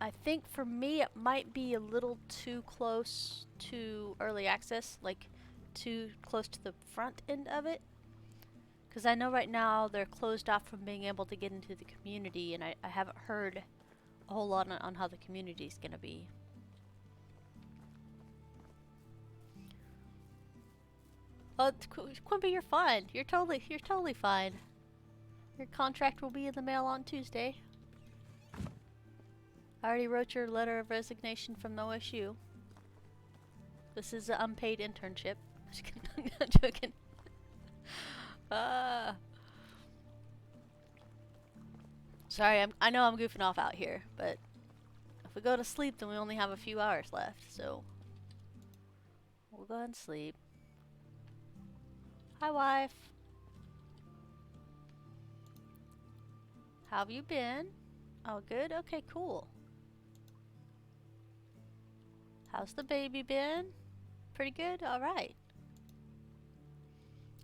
I think for me it might be a little too close to early access, like too close to the front end of it. Because I know right now they're closed off from being able to get into the community, and I haven't heard a whole lot on how the community is going to be. Oh, Quimby, you're fine. You're totally fine. Your contract will be in the mail on Tuesday. I already wrote your letter of resignation from the OSU. This is an unpaid internship. I'm joking. Sorry, I know I'm goofing off out here, but if we go to sleep, then we only have a few hours left, so we'll go ahead and sleep. Hi, wife. How have you been? Oh, good? Okay, cool. How's the baby been? Pretty good? Alright.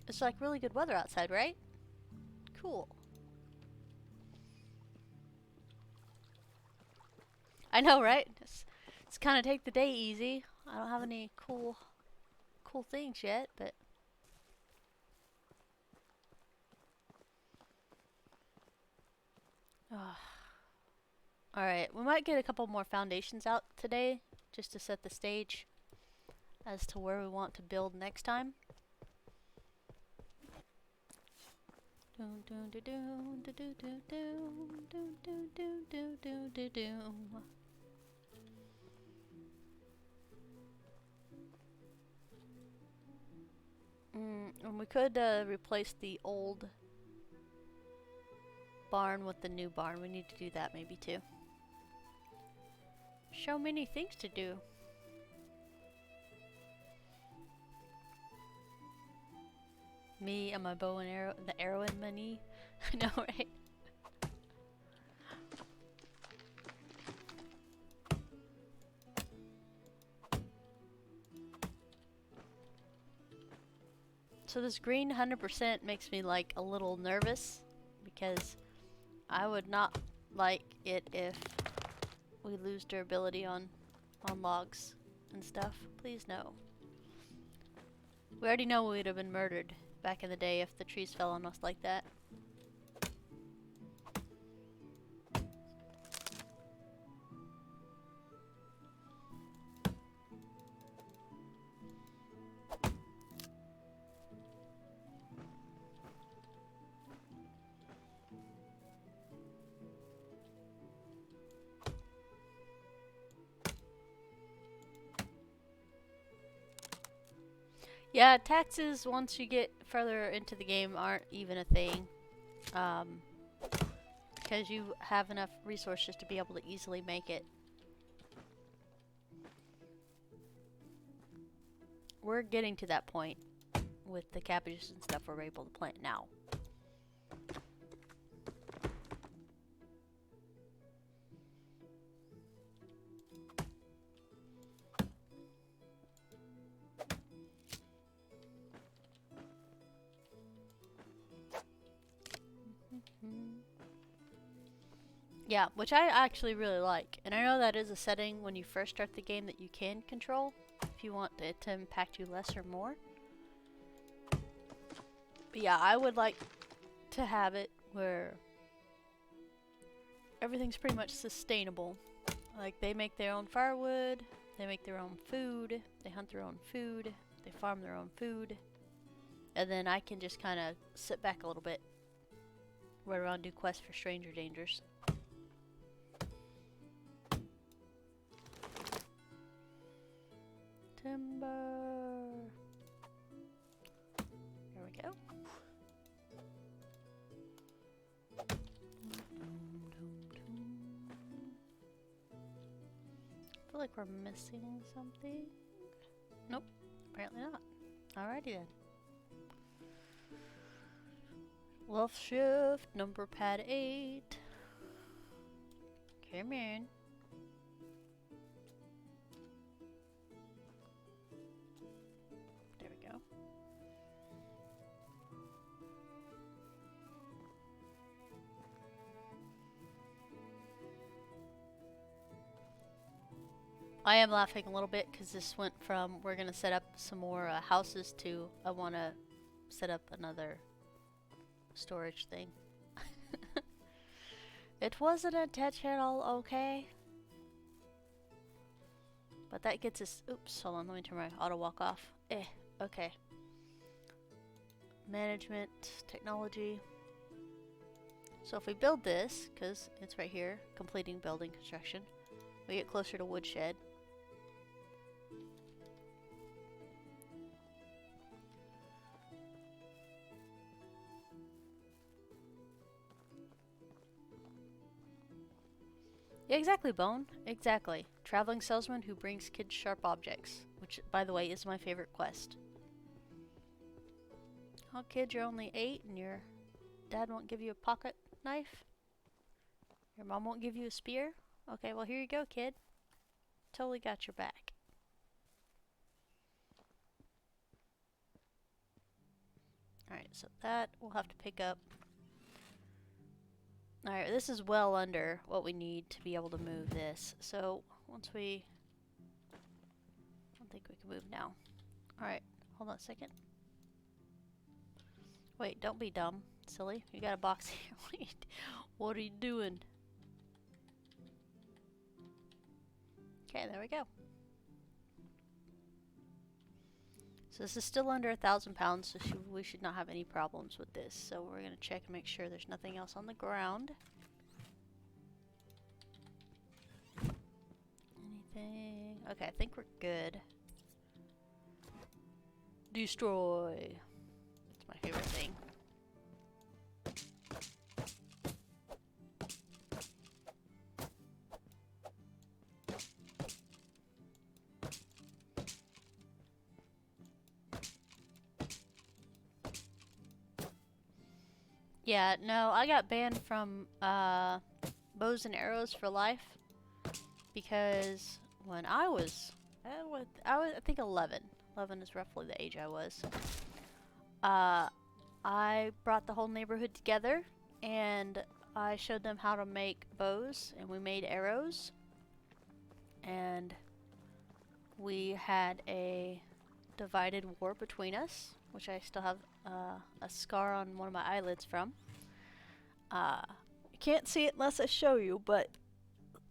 It's like really good weather outside, right? Cool. I know, right? It's kind of take the day easy. I don't have any cool things yet, but... Alright, we might get a couple more foundations out today, just to set the stage as to where we want to build next time. And we could replace the old barn with the new barn. We need to do that maybe too. So many things to do. Me and my bow and arrow, the arrow in my knee. I know, right? So this green 100% makes me like a little nervous because I would not like it if we lose durability on logs and stuff. Please no. We already know we would have been murdered back in the day if the trees fell on us like that. Yeah, taxes once you get further into the game aren't even a thing. Because you have enough resources to be able to easily make it. We're getting to that point with the cabbages and stuff we're able to plant now. Yeah, which I actually really like. And I know that is a setting when you first start the game that you can control if you want it to impact you less or more. But yeah, I would like to have it where everything's pretty much sustainable. Like, they make their own firewood, they make their own food, they hunt their own food, they farm their own food, and then I can just kind of sit back a little bit, run around, do quests for stranger dangers. Timber. There we go. I feel like we're missing something. Nope, apparently not. Alrighty then. Left shift, number pad 8. Come in. There we go. I am laughing a little bit because this went from we're gonna set up some more houses to I want to set up another storage thing. It wasn't intentional, okay? But that gets us. Oops, hold on, let me turn my auto walk off. Okay. Management, technology. So if we build this, because it's right here, completing building construction, we get closer to woodshed. Yeah, exactly, Bone. Exactly. Traveling salesman who brings kids sharp objects. Which, by the way, is my favorite quest. Oh, kid, you're only 8 and your dad won't give you a pocket knife? Your mom won't give you a spear? Okay, well, here you go, kid. Totally got your back. Alright, so that we'll have to pick up. Alright, this is well under what we need to be able to move this. So, once we... I don't think we can move now. Alright, hold on a second. Wait, don't be dumb, silly. You got a box here. What are you doing? Okay, there we go. So this is still under 1,000 pounds, so we should not have any problems with this. So we're going to check and make sure there's nothing else on the ground. Anything? Okay, I think we're good. Destroy. It's my favorite thing. Yeah, no, I got banned from bows and arrows for life because when I was I think 11. 11 is roughly the age I was. I brought the whole neighborhood together and I showed them how to make bows, and we made arrows, and we had a divided war between us, which I still have a scar on one of my eyelids from. You can't see it unless I show you, but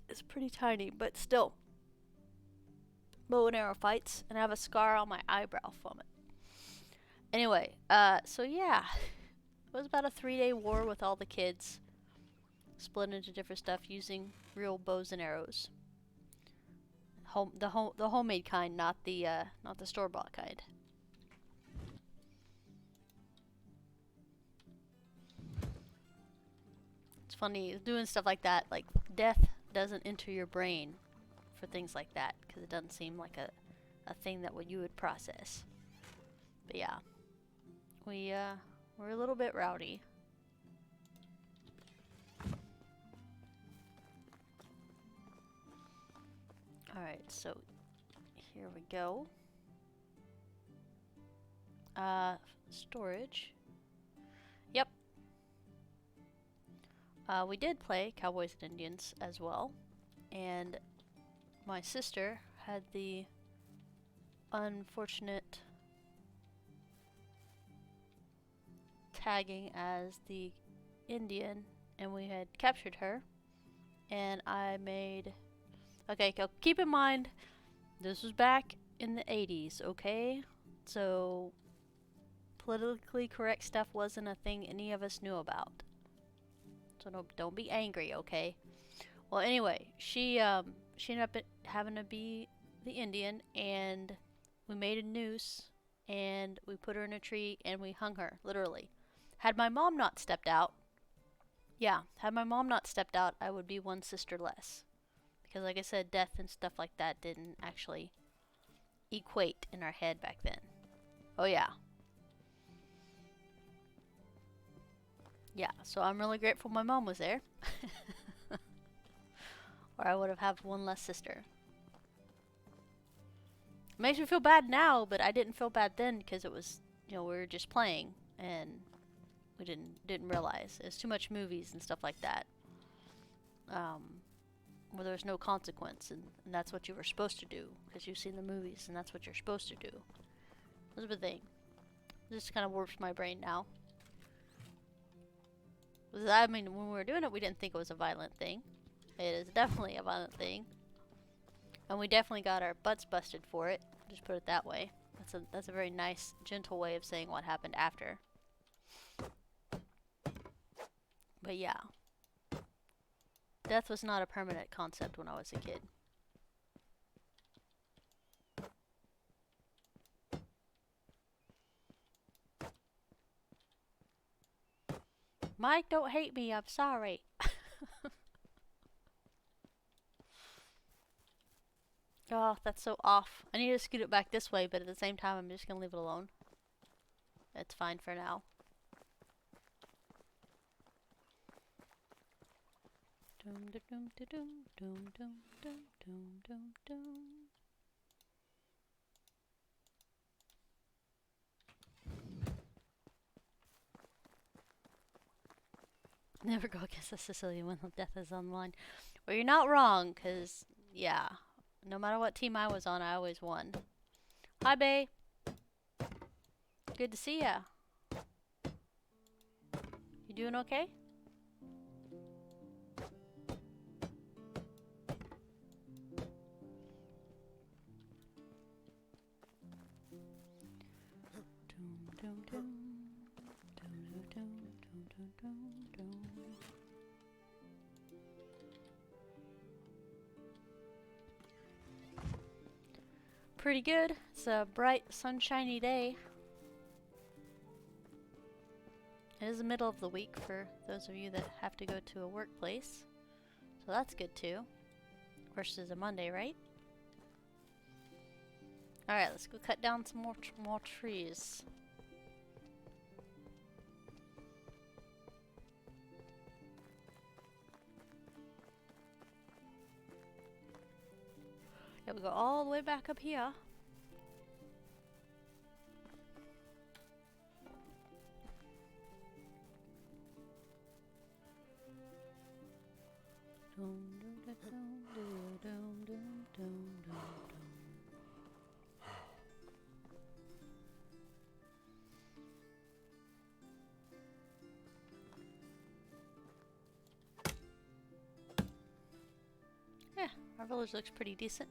it's pretty tiny, but still. Bow and arrow fights, and I have a scar on my eyebrow from it. Anyway, so yeah, it was about a 3-day war with all the kids, split into different stuff using real bows and arrows. The homemade kind, not the store-bought kind. It's funny doing stuff like that. Like, death doesn't enter your brain for things like that because it doesn't seem like a thing that you would process. But yeah, we're a little bit rowdy. Alright, so here we go. Storage. Yep. We did play Cowboys and Indians as well, and my sister had the unfortunate tagging as the Indian, and we had captured her, and I made... Okay, keep in mind, this was back in the 80s, okay? So, politically correct stuff wasn't a thing any of us knew about. So don't be angry, okay? Well, anyway, she ended up having to be the Indian, and we made a noose, and we put her in a tree, and we hung her, literally. Had my mom not stepped out, I would be one sister less. Because like I said, death and stuff like that didn't actually equate in our head back then. Oh yeah. Yeah, so I'm really grateful my mom was there. Or I would have had one less sister. It makes me feel bad now, but I didn't feel bad then because it was, we were just playing and we didn't realize. There's too much movies and stuff like that. Where there's no consequence, and that's what you were supposed to do because you've seen the movies and that's what you're supposed to do. That's the thing. It just kind of warps my brain now. I mean, when we were doing it, we didn't think it was a violent thing. It is definitely a violent thing, and we definitely got our butts busted for it. Just put it that way. That's a very nice, gentle way of saying what happened after. But yeah. Death was not a permanent concept when I was a kid. Mike, don't hate me, I'm sorry. Oh, that's so off. I need to scoot it back this way, but at the same time, I'm just gonna leave it alone. It's fine for now. Never go against a Sicilian when death is on the line. Well, you're not wrong, because, yeah, no matter what team I was on, I always won. Hi, bae. Good to see ya. You doing okay? Pretty good. It's a bright, sunshiny day. It is the middle of the week for those of you that have to go to a workplace. So that's good too. Versus a Monday, right? Alright, let's go cut down some more trees. Yeah, we go all the way back up here. Yeah, our village looks pretty decent.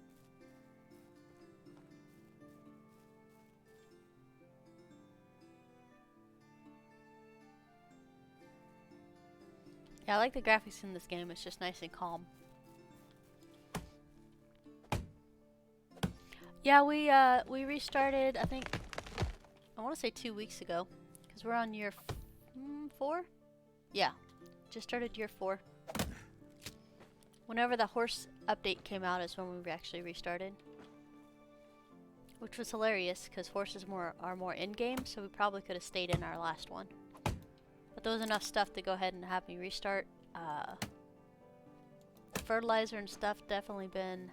Yeah, I like the graphics in this game. It's just nice and calm. Yeah, we restarted, I think, I want to say 2 weeks ago. Because we're on year 4? Yeah, just started year 4. Whenever the horse update came out is when we actually restarted. Which was hilarious, because horses are more in-game, so we probably could have stayed in our last one. But there was enough stuff to go ahead and have me restart. Fertilizer and stuff definitely been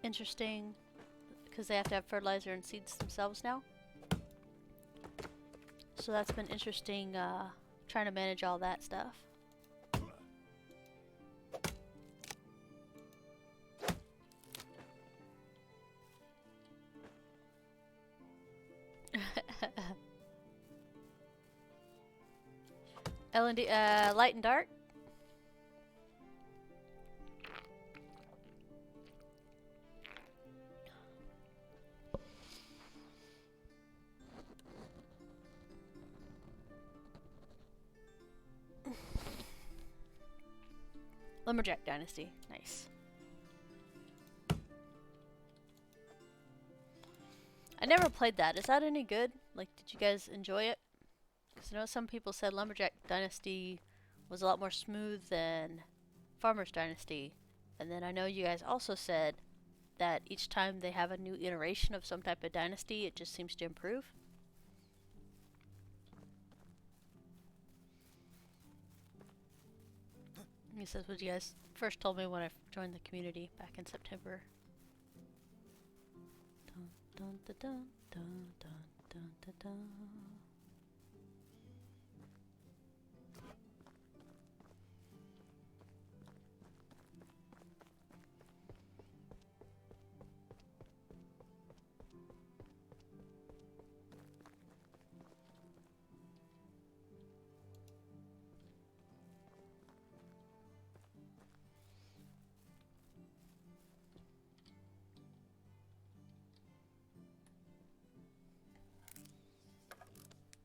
interesting, because they have to have fertilizer and seeds themselves now. So that's been interesting, trying to manage all that stuff. L&D, light and dark. Lumberjack Dynasty, nice. I never played that. Is that any good? Like, did you guys enjoy it? Because I know some people said Lumberjack Dynasty was a lot more smooth than Farmer's Dynasty. And then I know you guys also said that each time they have a new iteration of some type of dynasty, it just seems to improve. He says what you guys first told me when I joined the community back in September. Dun, dun, dun, dun, dun, dun, dun, dun.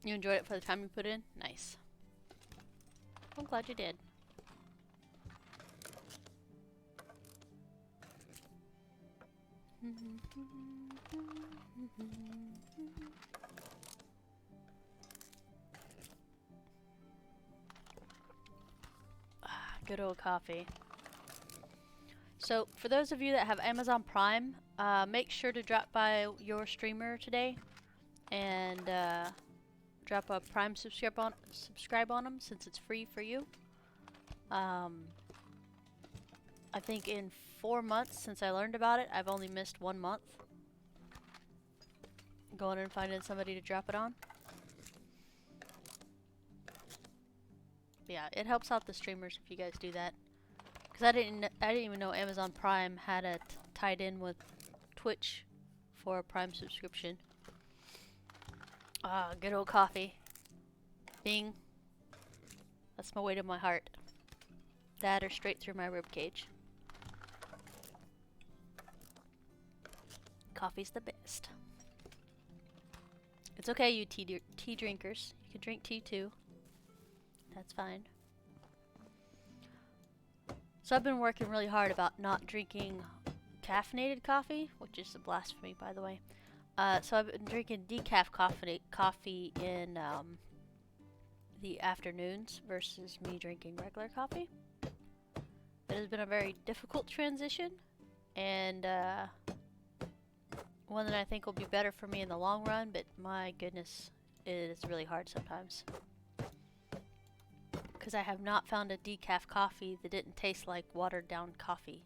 You enjoyed it for the time you put in? Nice. I'm glad you did. Good old coffee. So, for those of you that have Amazon Prime, make sure to drop by your streamer today and drop a Prime subscribe on them since it's free for you. I think in 4 months since I learned about it, I've only missed 1 month. Going and finding somebody to drop it on. But yeah, it helps out the streamers if you guys do that. Because I didn't even know Amazon Prime had it tied in with Twitch for a Prime subscription. Ah, good old coffee. Bing. That's my way to my heart. That or straight through my rib cage. Coffee's the best. It's okay, you tea drinkers. You can drink tea too. That's fine. So I've been working really hard about not drinking caffeinated coffee, which is a blasphemy, by the way. So I've been drinking decaf coffee in the afternoons versus me drinking regular coffee. It has been a very difficult transition, and one that I think will be better for me in the long run, but my goodness, it is really hard sometimes. Because I have not found a decaf coffee that didn't taste like watered down coffee.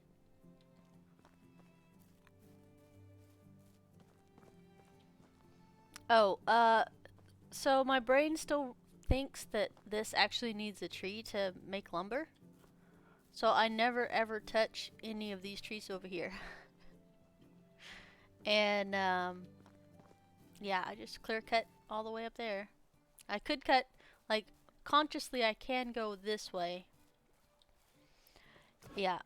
Oh, so my brain still thinks that this actually needs a tree to make lumber. So I never ever touch any of these trees over here. And yeah, I just clear cut all the way up there. I could cut, like, consciously I can go this way. Yeah.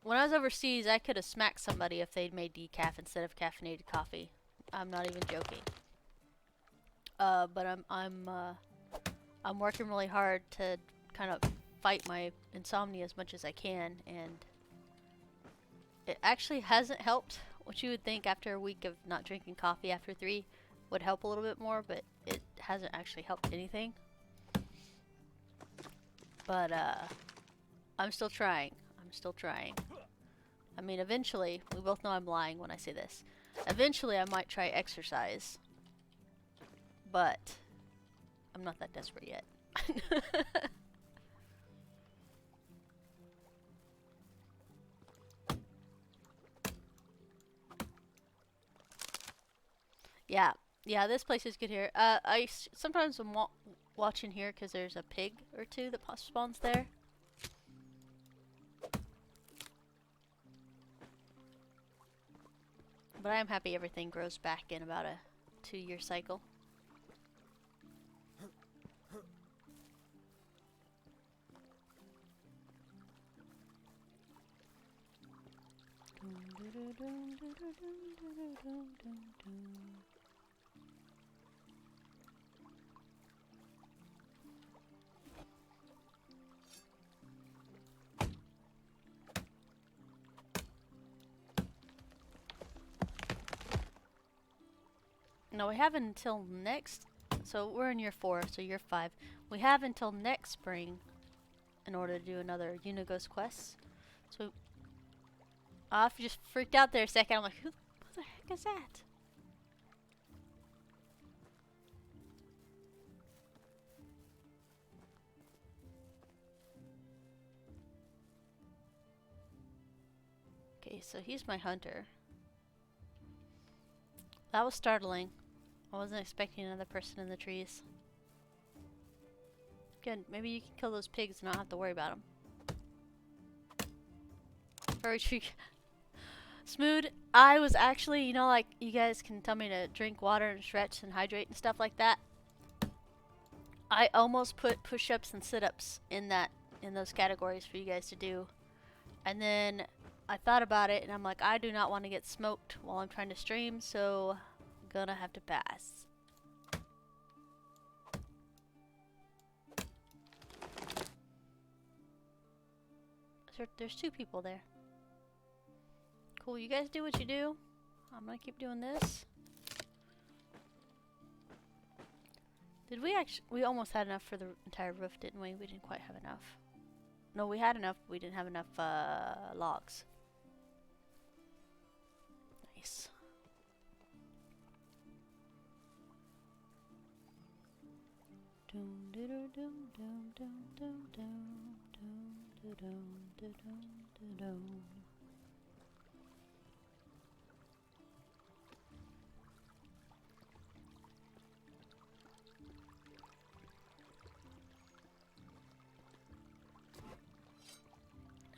When I was overseas, I could have smacked somebody if they'd made decaf instead of caffeinated coffee. I'm not even joking. But I'm working really hard to kind of fight my insomnia as much as I can, and it actually hasn't helped. What you would think after a week of not drinking coffee after 3 would help a little bit more, but it hasn't actually helped anything. But I'm still trying. I'm still trying. I mean, eventually, we both know I'm lying when I say this. Eventually, I might try exercise. But I'm not that desperate yet. Yeah. Yeah, this place is good here. Sometimes I'm watching here because there's a pig or 2 that spawns there. But I am happy everything grows back in about a 2-year cycle. No, we have until next. So we're in year 4, so year 5. We have until next spring in order to do another Unighost quest. So I just freaked out there a second. I'm like, who the heck is that? Okay, so he's my hunter. That was startling. I wasn't expecting another person in the trees. Good, maybe you can kill those pigs and not have to worry about them. Furry tree. Smooth, I was actually, you know, like, you guys can tell me to drink water and stretch and hydrate and stuff like that. I almost put push-ups and sit-ups in those categories for you guys to do. And then I thought about it and I'm like, I do not want to get smoked while I'm trying to stream, so I'm gonna have to pass. There's 2 people there. Cool, you guys do what you do. I'm gonna keep doing this. Did we actually... We almost had enough for the entire roof, didn't we? We didn't quite have enough. No, we had enough, but we didn't have enough logs. Nice.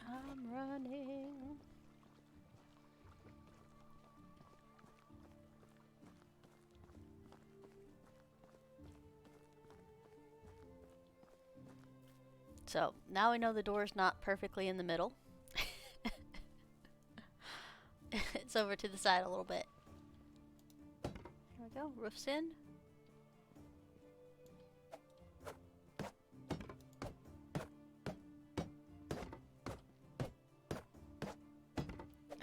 I'm running. So, now we know the door's not perfectly in the middle. It's over to the side a little bit. There we go, roof's in.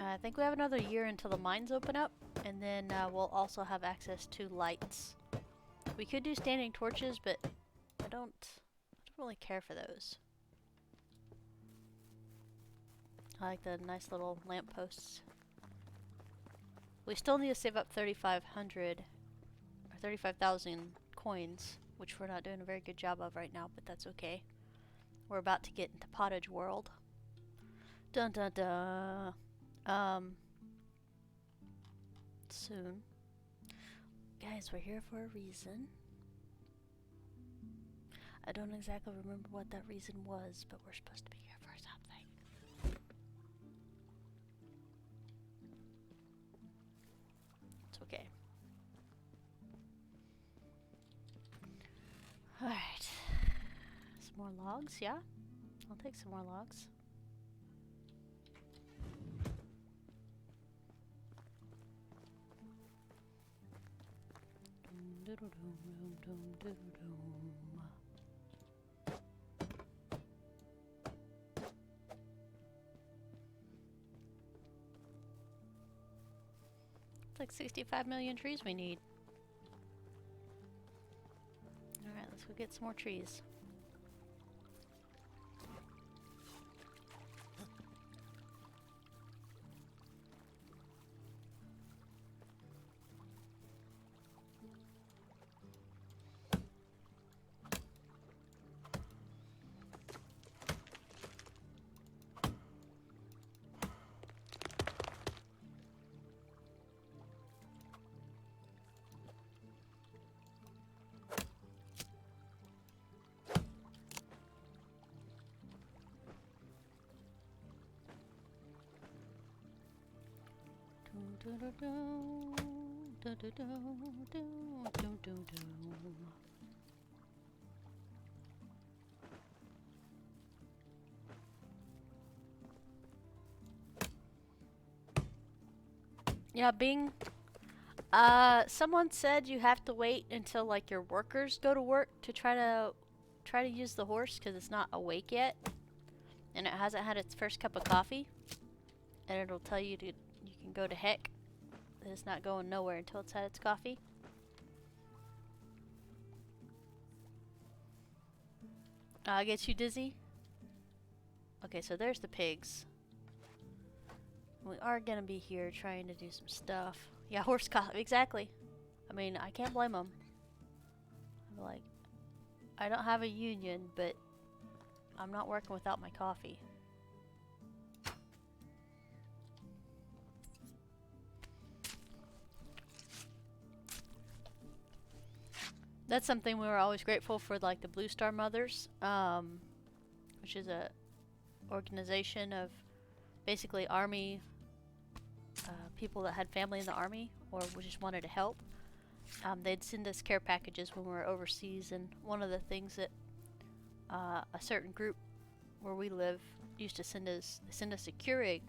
I think we have another year until the mines open up, and then we'll also have access to lights. We could do standing torches, but I don't really care for those. I like the nice little lampposts. We still need to save up 3,500 or 35,000 coins, which we're not doing a very good job of right now, but that's okay. We're about to get into Pottage World. Dun dun dun. Soon. Guys, we're here for a reason. I don't exactly remember what that reason was, but we're supposed to be here for something. Alright. Some more logs, yeah? I'll take some more logs. It's like 65 million trees we need. Alright, let's go get some more trees. Yeah, Bing. Someone said you have to wait until like your workers go to work to try to use the horse because it's not awake yet, and it hasn't had its first cup of coffee, and it'll tell you to you can go to heck. It's not going nowhere until it's had its coffee. Gets you dizzy? Okay, so there's the pigs. We are gonna be here trying to do some stuff. Yeah, horse coffee, exactly. I mean, I can't blame them. I'm like, I don't have a union, but I'm not working without my coffee. That's something we were always grateful for, like the Blue Star Mothers, which is a organization of basically army people that had family in the army or just wanted to help. They'd send us care packages when we were overseas, and one of the things that a certain group where we live used to send us a Keurig,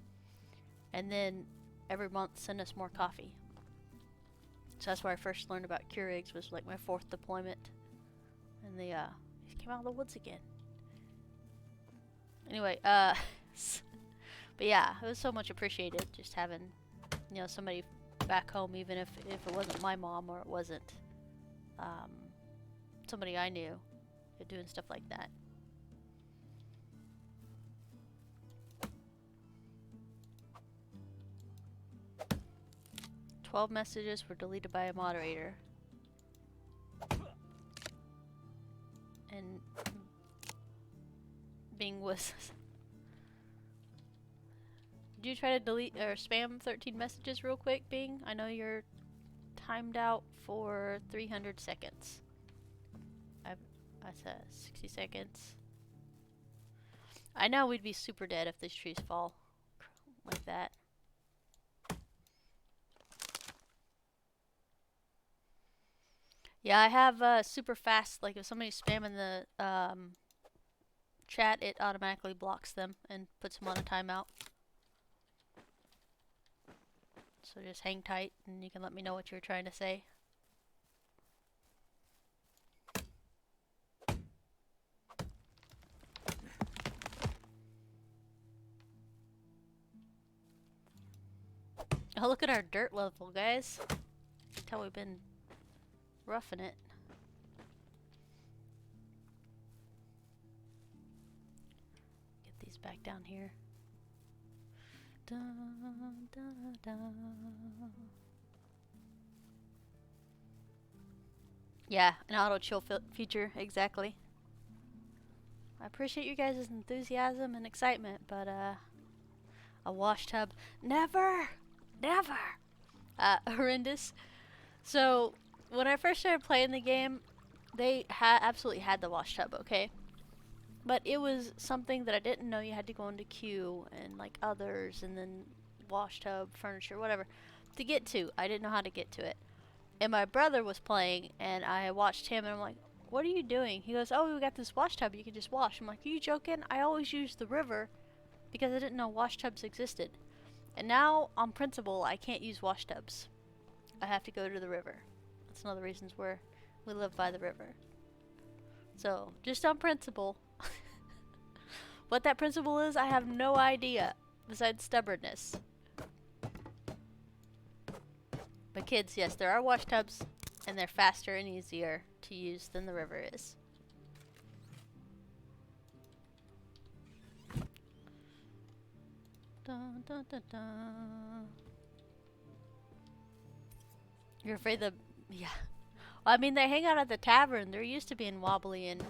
and then every month send us more coffee. So that's where I first learned about Keurigs, was like my 4th deployment, and they came out of the woods again. Anyway, but yeah, it was so much appreciated just having, you know, somebody back home, even if it wasn't my mom or it wasn't somebody I knew, doing stuff like that. "12 messages were deleted by a moderator." And Bing was... Did you try to delete or spam 13 messages real quick, Bing? I know you're timed out for 300 seconds. I said 60 seconds. I know we'd be super dead if these trees fall like that. Yeah, I have super fast, like if somebody's spamming the chat, it automatically blocks them and puts them on a timeout. So just hang tight and you can let me know what you're trying to say. Oh, look at our dirt level, guys. That's how we've been roughing it. Get these back down here. Dun, dun, dun. Yeah, an auto chill feature, exactly. I appreciate you guys' enthusiasm and excitement, but a wash tub, never, never. Horrendous. So when I first started playing the game, they absolutely had the wash tub, okay? But it was something that I didn't know you had to go into queue and like others and then wash tub, furniture, whatever, to get to. I didn't know how to get to it. And my brother was playing and I watched him and I'm like, what are you doing? He goes, oh, we got this wash tub you can just wash. I'm like, are you joking? I always use the river because I didn't know wash tubs existed. And now, on principle, I can't use wash tubs. I have to go to the river. That's one of the reasons where we live by the river. So, just on principle. What that principle is, I have no idea. Besides stubbornness. But kids, yes, there are wash tubs. And they're faster and easier to use than the river is. Dun, dun, dun, dun. You're afraid the... Yeah. Well, I mean, they hang out at the tavern. They're used to being wobbly and...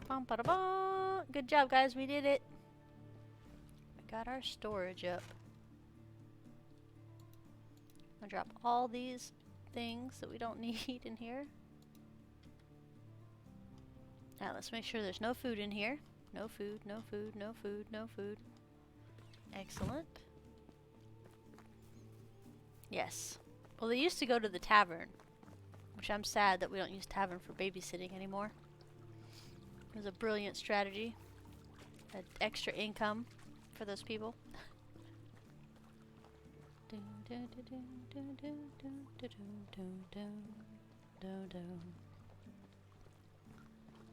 Bum, ba, da, bum. Good job, guys. We did it. We got our storage up. I'm gonna drop all these things that we don't need in here. Now, let's make sure there's no food in here. No food, no food, no food, no food. Excellent. Yes. Well, they used to go to the tavern, which I'm sad that we don't use tavern for babysitting anymore. It was a brilliant strategy. Had extra income for those people.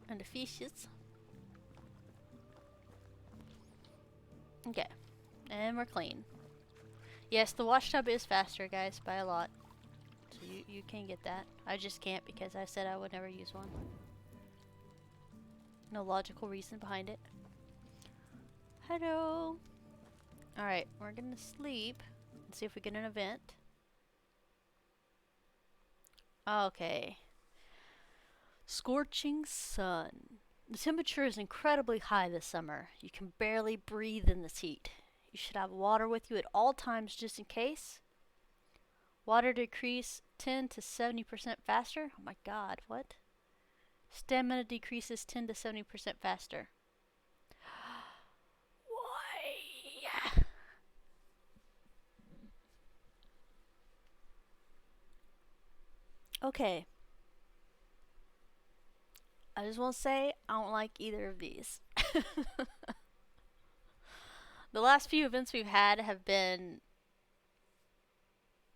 And the fishes. Okay. And we're clean. Yes, the wash tub is faster, guys, by a lot. So you can get that. I just can't because I said I would never use one. No logical reason behind it. Hello. Alright, we're gonna sleep and see if we get an event. Okay. Scorching sun. The temperature is incredibly high this summer. You can barely breathe in this heat. You should have water with you at all times just in case. Water decrease 10 to 70% faster. Oh my god, what? Stamina decreases 10 to 70% faster. Why? Okay. I just want to say, I don't like either of these. The last few events we've had have been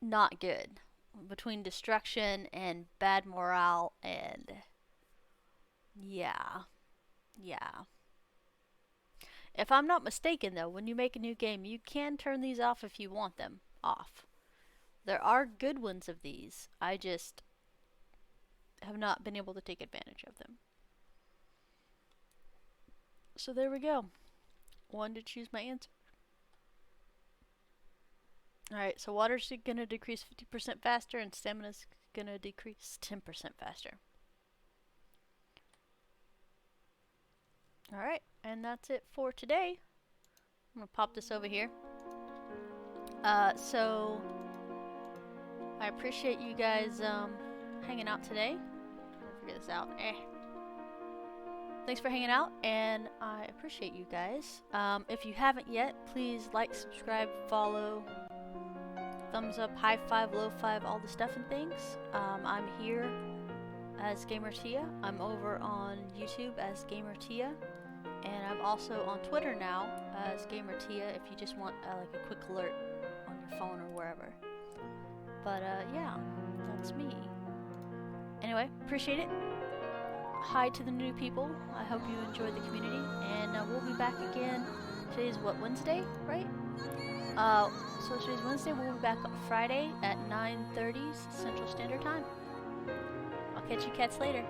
not good. Between destruction and bad morale and... Yeah. Yeah. If I'm not mistaken though, when you make a new game, you can turn these off if you want them off. There are good ones of these. I just have not been able to take advantage of them. So there we go. One to choose my answer. Alright, so water's gonna decrease 50% faster and stamina's gonna decrease 10% faster. Alright, and that's it for today. I'm gonna pop this over here. So I appreciate you guys hanging out today. Figure this out. Thanks for hanging out, and I appreciate you guys. If you haven't yet, please like, subscribe, follow, thumbs up, high five, low five, all the stuff and things. I'm here as Gamer Tia. I'm over on YouTube as Gamer Tia, and I'm also on Twitter now as Gamer Tia if you just want like a quick alert on your phone or wherever. But yeah, that's me. Anyway, appreciate it. Hi to the new people. I hope you enjoyed the community, and we'll be back again. Today's what, Wednesday, right? So today's Wednesday. We'll be back on Friday at 9:30 Central Standard Time. I'll catch you cats later.